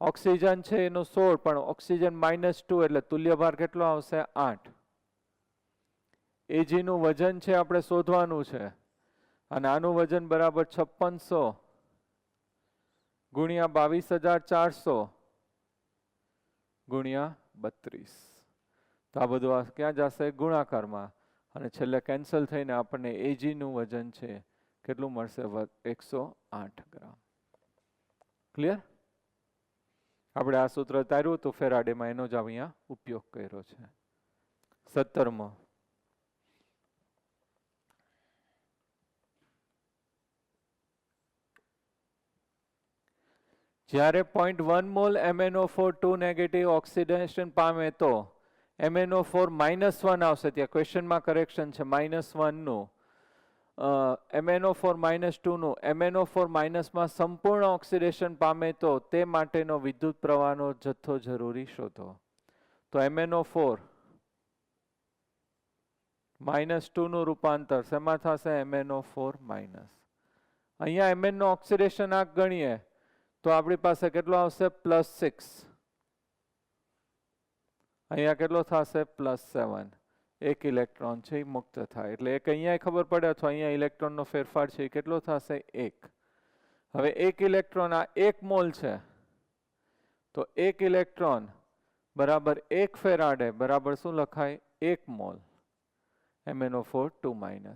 Speaker 1: ઓક્સિજન છે એનું 16 પણ ઓક્સિજન -2 એટલે તુલ્યભાર કેટલો આવશે 8. Ag નું વજન છે આપણે શોધવાનું છે અને આનું વજન બરાબર 5600 ગુણ્યા 22400 ગુણ્યા 32. તો આ બધું ક્યાં જશે ગુણાકારમાં અને છેલ્લે કેન્સલ થઈને આપણને Ag નું વજન છે કેટલું મળશે 108 ગ્રામ. ક્લિયર? આપણે આ સૂત્ર તાર્યું તો ફેરાડેમાં એનો જ અહીંયા ઉપયોગ કર્યો છે. 17મો જ્યારે 0.1 મોલ MnO4 2 નેગેટિવ ઓક્સિડેશન પામે તો MnO4 -1 આવશે. ત્યાં ક્વેશ્ચનમાં કરેક્શન છે -1 નું. MnO4 -2 નું MnO4 માં સંપૂર્ણ ઓક્સિડેશન પામે તો તે માટેનો વિદ્યુત પ્રવાહનો જથ્થો જરૂરી શોધો. તો MnO4 -2 નું રૂપાંતર શેમાં થશે MnO4-. અહીંયા Mn નો ઓક્સિડેશન આંક ગણીએ તો આપણી પાસે કેટલો આવશે +6. અહીંયા કેટલો થશે +7. એક ઇલેક્ટ્રોન છે એ મુક્ત થાય એટલે એક અહીંયા ખબર પડે અથવા અહીંયા ઇલેક્ટ્રોનનો ફેરફાર છે એ કેટલો થશે 1. હવે એક ઇલેક્ટ્રોન આ 1 મોલ છે તો 1 ઇલેક્ટ્રોન બરાબર 1 ફેરાડે બરાબર શું લખાય 1 મોલ MnO4 2-.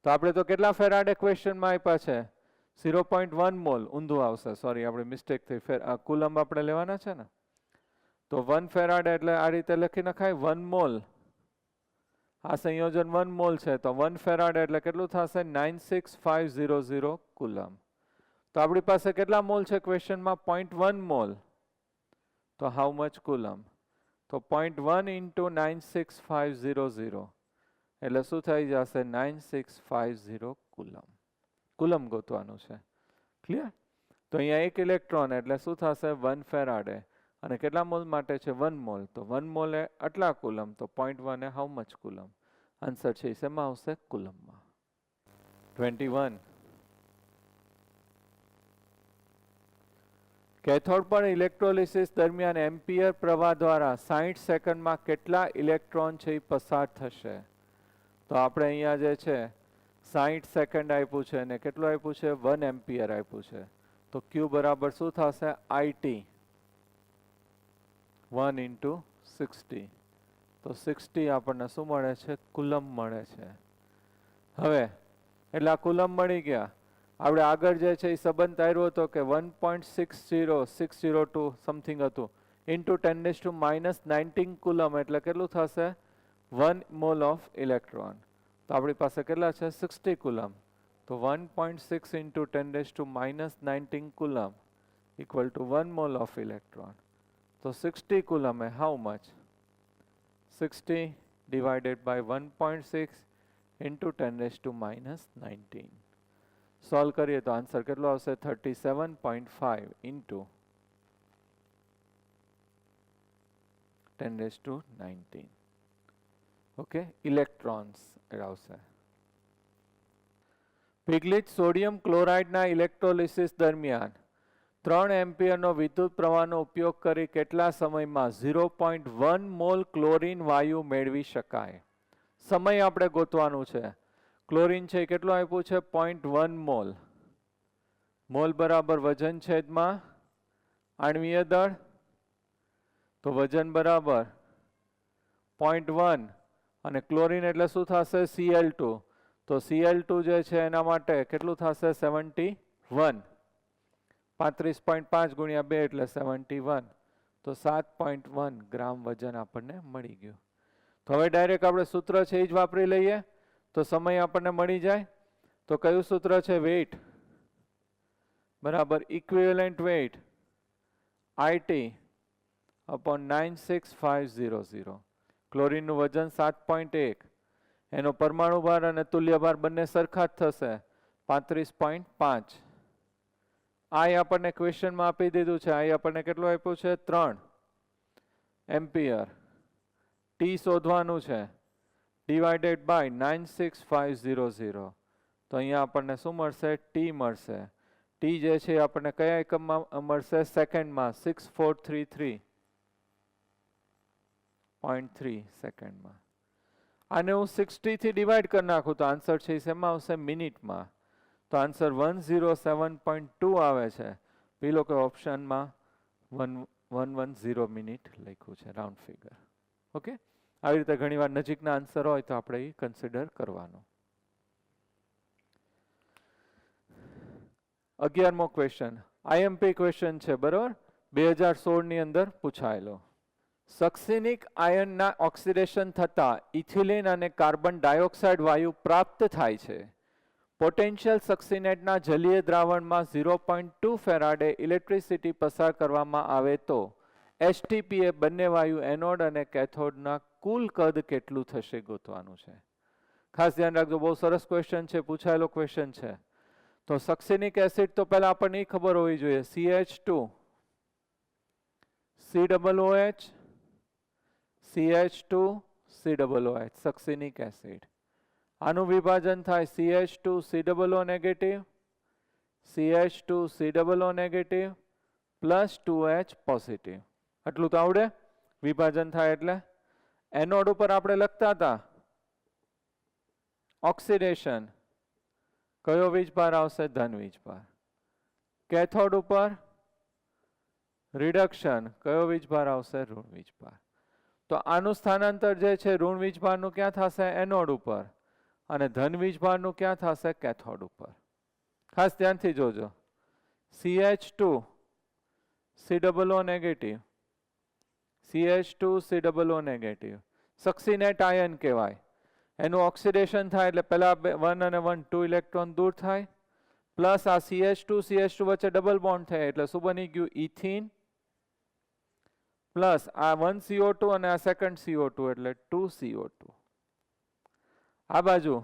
Speaker 1: તો આપણે તો કેટલા ફેરાડે ક્વેશ્ચનમાં આપ્યા છે 0.1 મોલ. ઊંધું આવશે, સોરી આપણે મિસ્ટેક થઈ. કુલમ આપણે લેવાના છે ને, તો 1 ફેરાડે એટલે આ રીતે લખી નખાય 1 મોલ. આ સંયોજન 1 મોલ છે તો 1 ફેરાડે એટલે કેટલું થશે 96500 કુલમ. તો આપણી પાસે કેટલા મોલ છે ક્વેશ્ચનમાં 0.1 મોલ. તો હાઉ મચ કુલમ? તો 0.1 into 96500 એટલે શું થઈ જશે 9650 કુલમ. કુલમ ગોતવાનું છે. ક્લિયર? તો અહીંયા એક ઇલેક્ટ્રોન એટલે શું થશે 1 ફેરાડે અને કેટલા મોલ માટે છે 1 મોલ. તો 1 મોલ એ આટલા કુલમ. તો 0.1 એ હાઉ મચ કુલમ? આન્સર છે શેમાં આવશે કુલમમાં. 21 કેથોડ પર ઇલેક્ટ્રોલિસિસ દરમિયાન એમ્પિયર પ્રવાહ દ્વારા 60 સેકન્ડમાં કેટલા ઇલેક્ટ્રોન છે એ પસાર થશે? તો આપણે અહીંયા જે છે 60 સેકન્ડ આપ્યું છે અને કેટલું આપ્યું છે 1 એમ્પિયર આપ્યું છે તો Q બરાબર શું થશે IT 1 into 60 તો 60 આપણને શું મળે છે કુલમ મળે છે હવે એટલે આ કુલમ મળી ગયા આપણે આગળ જે છે એ સંબંધ આવ્યો હતો કે 1.60602 સમથિંગ હતું ઇન્ટુ 10⁻⁻19 કુલમ એટલે કેટલું થશે 1 મોલ ઓફ ઇલેક્ટ્રોન તો આપણી પાસે કેટલા છે 60 કુલમ તો 1.6 into 10⁻⁻19 coulomb equal to 1 mole of electron તો 60 કુલમ है how much 60 divided by 1.6 into 10⁻⁻19 solve કરીએ તો આન્સર કેટલો આવશે 37.5 into 10⁻⁹ ઓકે ઇલેક્ટ્રોન્સ આવશે પિગલિચ સોડિયમ ક્લોરાઇડના ઇલેક્ટ્રોલિસિસ દરમિયાન 3 એમ્પિયરનો વિદ્યુત પ્રવાહનો ઉપયોગ કરી કેટલા સમયમાં 0.1 મોલ ક્લોરીન વાયુ મેળવી શકાય સમય આપણે ગોતવાનું છે ક્લોરીન છે કેટલું આપ્યું છે 0.1 મોલ મોલ બરાબર વજન છેદમાં આણ્વીય દળ તો વજન બરાબર 0.1 અને ક્લોરીન એટલે શું થશે Cl2 તો Cl2 જે છે એના માટે કેટલું થશે 71 35.5 ગુણ્યા 2 એટલે 71 તો 7.1 ગ્રામ વજન આપણને મળી ગયું તો હવે ડાયરેક્ટ આપણે સૂત્ર છે એ જ વાપરી લઈએ તો સમય આપણને મળી જાય તો કયું સૂત્ર છે વેઇટ બરાબર ઇક્વિવેલન્ટ વેઇટ IT upon 96500 ક્લોરીનનું વજન 7.1 એનો પરમાણુ ભાર અને તુલ્ય ભાર બંને સરખા જ થશે 35.5 આઈ આપણને ક્વેશ્ચનમાં આપી દીધું છે આઈ આપણને કેટલું આપ્યું છે 3 એમ્પિયર ટી શોધવાનું છે ડિવાઇડેડ બાય 96500 તો અહીંયા આપણને શું મળશે ટી મળશે ટી જે છે આપણને કયા એકમમાં મળશે સેકન્ડમાં 6433.3 સેકન્ડમાં આને હું 60 થી ડિવાઈડ કરી નાખું તો આન્સર છે શેમાં આવશે મિનિટમાં તો આન્સર 107.2 આવે છે પેલો કે ઓપ્શનમાં 110 મિનિટ લખ્યું છે રાઉન્ડ ફિગર ઓકે આવી રીતે ઘણીવાર નજીકના આન્સર હોય તો આપણે એ કન્સિડર કરવાનો 11મો ક્વેશ્ચન આઈએમપી ક્વેશ્ચન છે બરોબર 2016 ની અંદર પૂછાયેલો સક્સિનિક આયનના ઓક્સિડેશન થતા ઇથિલિન અને કાર્બન ડાયોક્સાઇડ વાયુ પ્રાપ્ત થાય છે પોટેન્શિયલ સક્સિનેટના જલીય દ્રાવણમાં 0.2 ફેરાડે ઇલેક્ટ્રિસિટી પસાર કરવામાં આવે તો એચટીપી એ બંને વાયુ એનોડ અને કેથોડના કુલ કદ કેટલું થશે ગોતવાનું છે ખાસ ધ્યાન રાખજો બહુ સરસ ક્વેશ્ચન છે પૂછાયેલો ક્વેશ્ચન છે તો સક્સિનિક એસિડ તો પહેલા આપણને એ ખબર હોવી જોઈએ CH2 COOH CH2 COOH સક્સિનિક acid આનું વિભાજન થાય CH2 COO negative CH2 COO negative plus 2H positive આટલું તો આવડે વિભાજન થાય એટલે એનોડ ઉપર આપણે લખતા હતા ઓક્સિડેશન કયો વીજભાર આવશે ધન વીજભાર કેથોડ ઉપર રિડક્શન કયો વીજભાર આવશે ઋણ વીજભાર તો આનું સ્થાનાંતર જે છે ઋણ વીજભારનું ક્યાં થશે એનોડ ઉપર અને ધન વીજભારનું ક્યાં થશે કેથોડ ઉપર ખાસ ધ્યાનથી જોજો CH2 COO negative CH2 COO negative succinate ion કહેવાય એનું ઓક્સિડેશન થાય એટલે પહેલા 1 અને 1 2 ઇલેક્ટ્રોન દૂર થાય પ્લસ આ CH2 વચ્ચે ડબલ બોન્ડ થાય એટલે શું બની ગયું ઇથિન પ્લસ આ 1 CO2 અને આ સેકન્ડ CO2 એટલે 2 CO2 આ બાજુ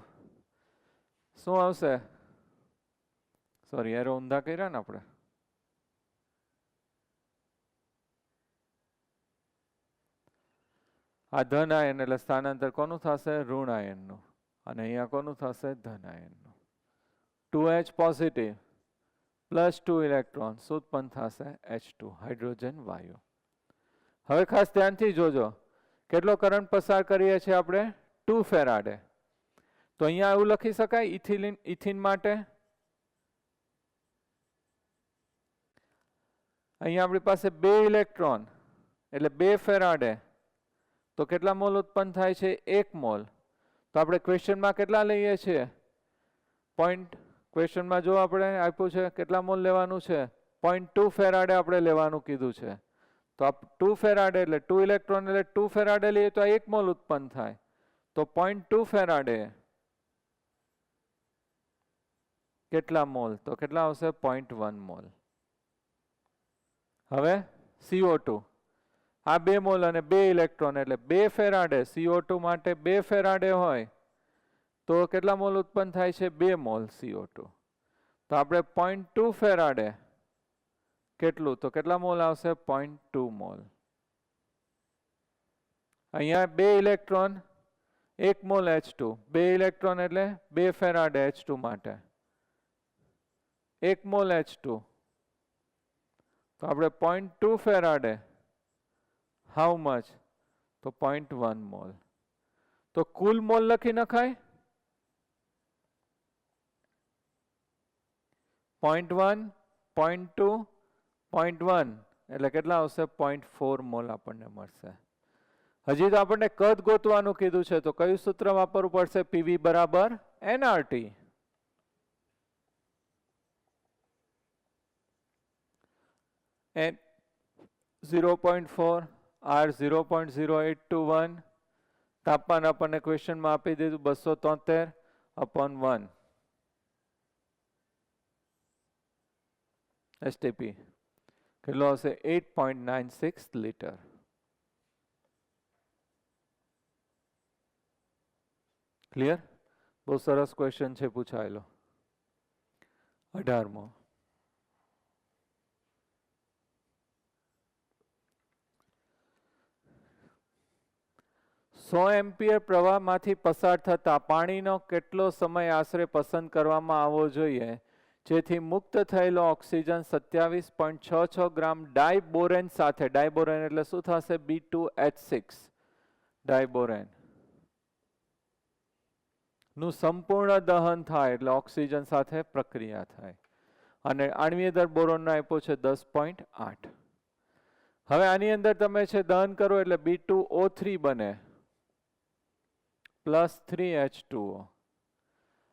Speaker 1: શું આવશે સોરી એરો ઊંધા કર્યા ને આપણે આ ધન આયન એટલે સ્થાનાંતર કોનું થશે ઋણ આયનનું અને અહીંયા કોનું થશે ધન આયનનું 2H પોઝિટિવ પ્લસ 2 ઇલેક્ટ્રોન્સ ઉત્પન્ન થશે H2 હાઇડ્રોજન વાયુ હવે ખાસ ધ્યાનથી જોજો કેટલો કરંટ પસાર કરીએ છીએ આપણે 2 ફેરાડે તો અહીંયા એવું લખી શકાય ઇથિન માટે અહીંયા આપણી પાસે 2 ઇલેક્ટ્રોન એટલે 2 ફેરાડે, તો કેટલા મોલ ઉત્પન્ન થાય છે? 1 મોલ. તો આપણે ક્વેશ્ચનમાં કેટલા લઈએ છીએ? ક્વેશ્ચનમાં જો આપણે આપ્યું છે કેટલા મોલ લેવાનું છે? 0.2 ફેરાડે આપણે લેવાનું કીધું છે. તો આ 2 ફેરાડે એટલે 2 ઇલેક્ટ્રોન એટલે 2 ફેરાડે લઈએ તો આ 1 મોલ ઉત્પન્ન થાય. તો 0.2 ફેરાડે કેટલા મોલ? તો કેટલા આવશે? 0.1 મોલ. હવે CO2 આ 2 મોલ અને 2 ઇલેક્ટ્રોન એટલે 2 ફેરાડે, CO2 માટે 2 ફેરાડે હોય તો કેટલા મોલ ઉત્પન્ન થાય છે? 2 મોલ CO2. તો આપણે 0.2 ફેરાડે કેટલું? તો કેટલા મોલ આવશે? 0.2 મોલ. અહીંયા 2 ઇલેક્ટ્રોન 1 મોલ H2, 2 ઇલેક્ટ્રોન એટલે 2 ફેરાડે H2 માટે 1 મોલ H2. તો આપણે 0.2 ફેરાડે હાઉ મચ? તો 0.1 મોલ. તો કુલ મોલ લખી નખાય 0.1, 0.2, 0.1 એટલે કેટલા આવશે? 0.4 મોલ આપણને મળશે. હજી તો આપણને કદ ગોતવાનું કીધું છે, તો કયું સૂત્ર વાપરવું પડશે? PV બરાબર nRT. n 0.4, R 0.0821, તાપમાન આપણને ક્વેશ્ચનમાં આપી દીધું 273/1 STP કેટલો હશે? 8.96 લીટર. ક્લિયર? બહુ સરસ ક્વેશ્ચન છે પૂછાયેલો. 18મો. એમ્પિયર પ્રવાહમાંથી પસાર થતા પાણીનો કેટલો સમય આશરે પસંદ કરવામાં આવવો જોઈએ જેથી મુક્ત થયેલો ઓક્સિજન 27.66 ગ્રામ ડાયબોરેન સાથે, ડાયબોરેન એટલે શું થશે? B2H6 ડાયબોરેન નું સંપૂર્ણ દહન થાય એટલે ઓક્સિજન સાથે પ્રક્રિયા થાય. અને આણ્વીય દર બોરોનનો આપ્યો છે 10.8. હવે આની અંદર તમે છે દહન કરો એટલે B2O3 બને +3H2O.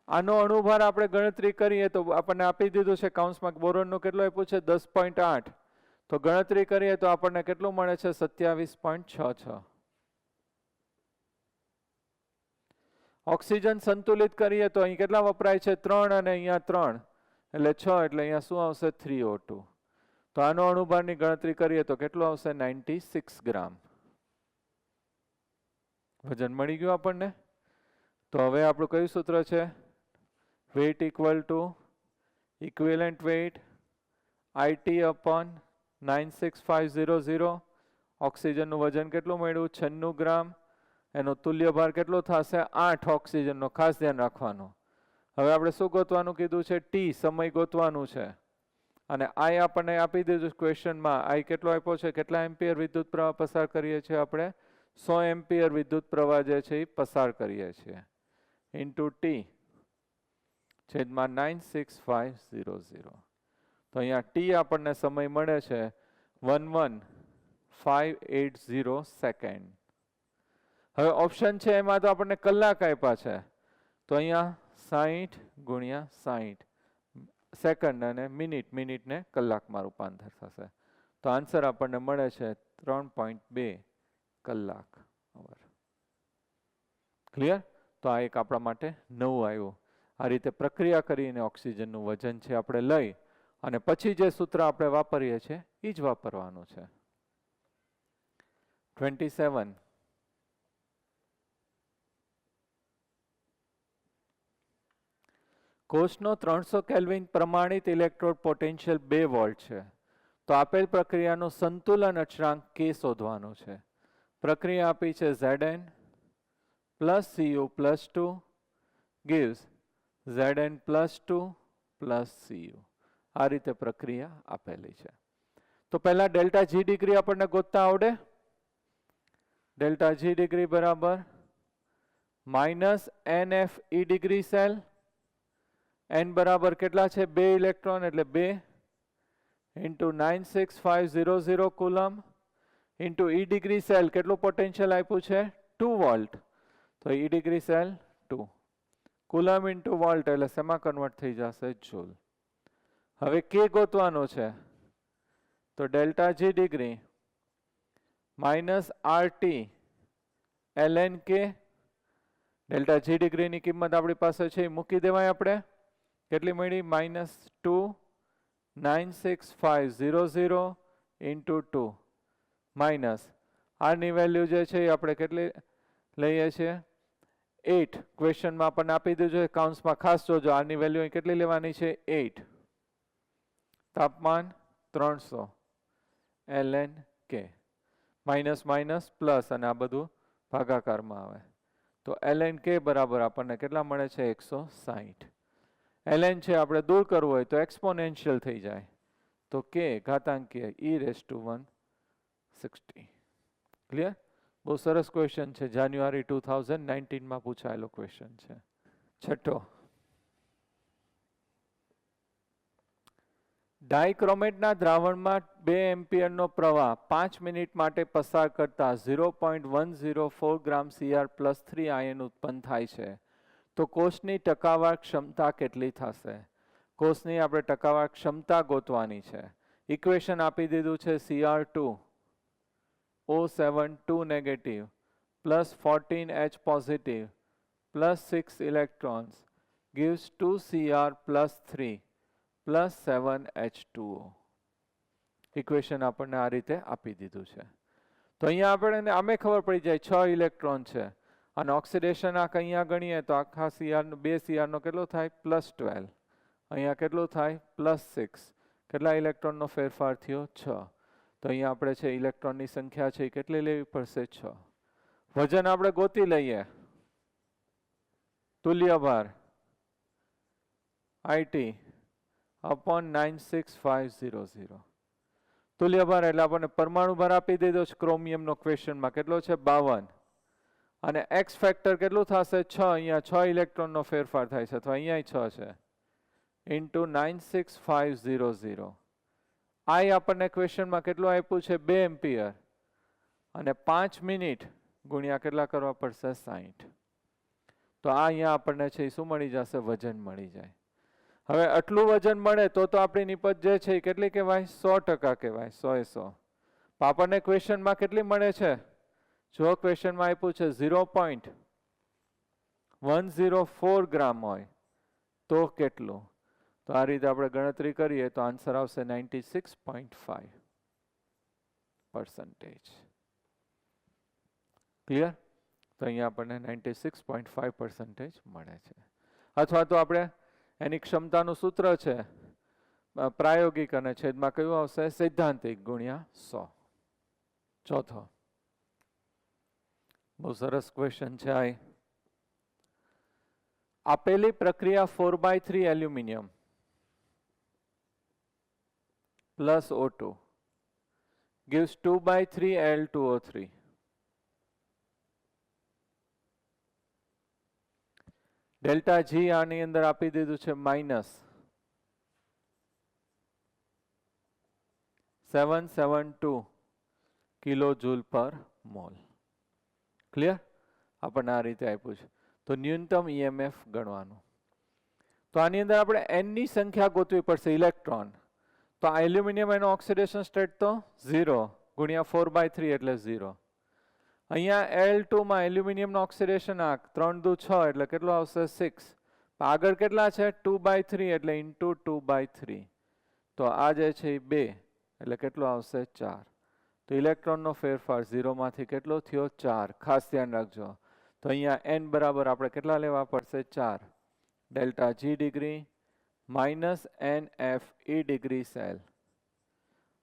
Speaker 1: આનો અણુભાર આપણે ગણતરી કરીએ તો આપણને આપી દીધું છે કૌંસમાં બોરોનનો કેટલો આપ્યું છે? 10.8. તો ગણતરી કરીએ તો આપણને કેટલું મળે છે? 27.66. ઓક્સિજન સંતુલિત કરીએ તો અહીં કેટલા વપરાય છે? 3 અને અહીંયા 3 એટલે 6 એટલે અહીંયા શું આવશે? 3O2. તો આનો અણુભારની ગણતરી કરીએ તો કેટલું આવશે? 96 ગ્રામ. વજન મળી ગયું આપણને. તો હવે આપણું કયું સૂત્ર છે? Weight equal to equivalent weight IT/96500. ઓક્સિજનનું વજન કેટલું મળ્યું? 96 ગ્રામ. એનો તુલ્ય ભાર કેટલો થશે? 8 ઓક્સિજનનો. ખાસ ધ્યાન રાખવાનું. હવે આપણે શું ગોતવાનું કીધું છે? T સમય ગોતવાનું છે. અને I આપણને આપી દીધું ક્વેશ્ચનમાં. I કેટલો આપ્યો છે? કેટલા એમ્પિયર વિદ્યુત પ્રવાહ પસાર કરીએ છીએ આપણે? 100 એમ્પિયર વિદ્યુત પ્રવાહ જે છે એ પસાર કરીએ છીએ ઇન્ટુ T છેદમાં 96500. તો અહીંયા T આપણને સમય મળે છે 11580 સેકન્ડ. હવે ઓપ્શન છે એમાં તો આપણને કલાક આપ્યા છે, તો અહીંયા 60 ગુણ્યા 60 સેકન્ડ અને મિનિટને કલાકમાં રૂપાંતર થશે. તો આન્સર આપણને મળે છે 3.2 કલાક. ક્લિયર? તો આ એક આપણા માટે નવું આવ્યું. આ રીતે પ્રક્રિયા કરીને ઓક્સિજનનું વજન છે આપણે લઈ અને પછી જે સૂત્ર આપણે વાપરીએ છીએ એ જ વાપરવાનું છે. 27. કોષનો 300 કેલ્વિન પ્રમાણિત ઇલેક્ટ્રોડ પોટેન્શિયલ 2 વોલ્ટ છે. તો આપેલ પ્રક્રિયાનું સંતુલન અચળાંક K શોધવાનું છે. પ્રક્રિયા આપી છે Zn plus Cu plus 2 gives Zn plus 2 plus Cu. આ રીતે પ્રક્રિયા આપેલી છે. તો પહેલા ડેલ્ટા G ડિગ્રી આપણને ગોતતા આવડે. ડેલ્ટા G ડિગ્રી બરાબર minus NF E degree cell, n બરાબર કેટલા છે 2 ઇલેક્ટ્રોન એટલે 2 into 96500 coulomb into E degree cell કેટલું પોટેન્શિયલ આપ્યું છે 2 વોલ્ટ, તો E degree cell 2 coulomb into volt એટલે શેમાં કન્વર્ટ થઈ જશે જૂલ. હવે K ગોતવાનો છે તો delta G degree minus RT ln K, delta G ડિગ્રીની કિંમત આપણી પાસે છે એ મૂકી દેવાય આપણે. કેટલી મળી -296,500 ઇન્ટુ 2 માઇનસ R ની વેલ્યુ જે છે એ આપણે કેટલી લઈએ છીએ 8. ક્વેશ્ચનમાં આપણને આપી દીધું છે, કાઉન્સમાં ખાસ જોજો R ની વેલ્યુ કેટલી લેવાની છે 8. તાપમાન 300 ln K, minus minus plus અને આ બધું ભાગાકારમાં આવે તો ln K બરાબર આપણને કેટલા મળે છે 160. ln છે આપણે દૂર કરવું હોય તો એક્સપોનેન્શિયલ થઈ જાય તો K ઘાતાંકીય e⁻160. ક્લિયર? બહુ સરસ ક્વેશ્ચન છે, જાન્યુઆરી 2019 માં પૂછાયેલો ક્વેશ્ચન છે. છઠ્ઠો, ડાયક્રોમેટના દ્રાવણમાં 2 એમ્પિયરનો પ્રવાહ 5 મિનિટ માટે પસાર કરતા 0.104 ગ્રામ Cr+3 આયન ઉત્પન્ન થાય છે તો કોષની ટકાવાર ક્ષમતા કેટલી થશે? કોષની આપણે ટકાવાર ક્ષમતા ગોતવાની છે. ઇક્વેશન આપી દીધું છે Cr2 O7 2 negative plus 14H positive plus 6 electrons gives 2Cr+3 plus 7H2O. Equation આપણને આ રીતે આપી દીધું છે. તો અહીંયા આપણને આમે ખબર પડી જાય 6 ઇલેક્ટ્રોન છે અને ઓક્સિડેશન આંક અહીંયા ગણીએ તો આખા Cr બે Cr નો કેટલો થાય +12, અહીંયા કેટલું થાય +6. કેટલા ઇલેક્ટ્રોનનો ફેરફાર થયો 6. તો અહીંયા આપણે છે ઇલેક્ટ્રોનની સંખ્યા છે કેટલી લેવી પડશે 6. વજન આપણે ગોતી લઈએ, તુલ્ય ભાર IT upon 96500. તુલ્ય ભાર એટલે આપણને પરમાણુ ભાર આપી દીધો છે ક્રોમિયમનો ક્વેશ્ચનમાં કેટલો છે 52 અને એક્સ ફેક્ટર કેટલું થશે 6. અહીંયા 6 ઇલેક્ટ્રોનનો ફેરફાર થાય છે અથવા અહીંયા 6 છે ઇન્ટુ 96500. I આપણને ક્વેશ્ચનમાં કેટલું આપ્યું છે 2 એમ્પિયર અને 5 મિનિટ ગુણ્યા કેટલા કરવા પડશે 60. તો આ અહીંયા આપણને છે શું મળી જશે વજન મળી જાય. હવે આટલું વજન મળે તો આપણી નિપજ જે છે એ કેટલી કહેવાય 100% કહેવાય 100 એ 100. આપણને ક્વેશ્ચનમાં કેટલી મળે છે? જો ક્વેશ્ચનમાં આપ્યું છે 0.104 ગ્રામ હોય તો કેટલું? તો આ રીતે આપણે ગણતરી કરીએ તો આન્સર આવશે 96.5%. ક્લિયર? તો અહીંયા આપણને 96.5% મળે છે. અથવા તો આપણે એની ક્ષમતાનું સૂત્ર છે પ્રાયોગિક અને છેદમાં કયું આવશે સૈદ્ધાંતિક ગુણ્યા 100. ચોથો, બહુ સરસ ક્વેશ્ચન છે આ. આપેલી પ્રક્રિયા 4/3 aluminium plus O2 gives 2/3 Al2O3. Delta G આની અંદર આપી દીધું છે -772 કિલો જૂલ પર મોલ. ક્લિયર? આપણને આ રીતે આપ્યું છે. તો ન્યૂનતમ EMF ગણવાનું. તો આની અંદર આપણે n ની સંખ્યા ગોતવી પડશે ઇલેક્ટ્રોન. તો આ એલ્યુમિનિયમ એનો ઓક્સિડેશન સ્ટેટ તો 0 ગુણ્યા 4/3 એટલે 0. અહીંયા Al2 માં એલ્યુમિનિયમનો ઓક્સિડેશન આંક 3 દુ 6 એટલે કેટલો આવશે 6. આગળ કેટલા છે 2/3 એટલે ઇન્ટુ 2/3. તો આ જે છે એ 2 એટલે કેટલો આવશે 4. તો ઇલેક્ટ્રોનનો ફેરફાર 0 માંથી કેટલો થયો 4. ખાસ ધ્યાન રાખજો. તો અહીંયા n બરાબર આપણે કેટલા લેવા પડશે 4. Delta G degree minus NF E degree cell.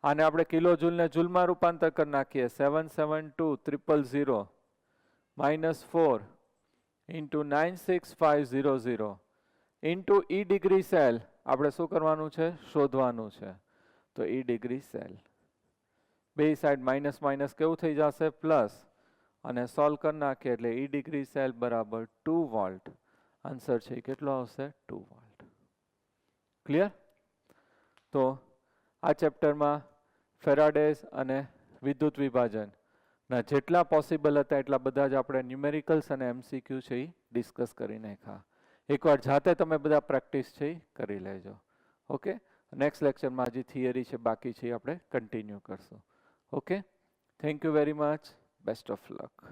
Speaker 1: આને આપણે કિલો જૂલને જૂલમાં રૂપાંતર કરી નાખીએ 772,000 -4 into 96500 into E degree cell આપણે શું કરવાનું છે શોધવાનું છે. તો E ડિગ્રી સેલ બે સાઈડ માઇનસ માઇનસ કેવું થઈ જશે પ્લસ અને સોલ્વ કરી નાખીએ એટલે E ડિગ્રી સેલ બરાબર 2 વોલ્ટ. આન્સર છે એ કેટલો આવશે? 2 વોલ્ટ. ક્લિયર? તો આ ચેપ્ટરમાં ફેરાડેઝ અને વિદ્યુત વિભાજનના જેટલા પોસિબલ હતા એટલા બધા જ આપણે ન્યુમેરિકલ્સ અને MCQ છે એ ડિસ્કસ કરી નાખ્યા. એકવાર જાતે તમે બધા પ્રેક્ટિસ છે એ કરી લેજો. ઓકે, નેક્સ્ટ લેક્ચરમાં હજી થિયરી છે બાકી છે આપણે કન્ટિન્યુ કરશું. Okay, thank you very much. Best of luck.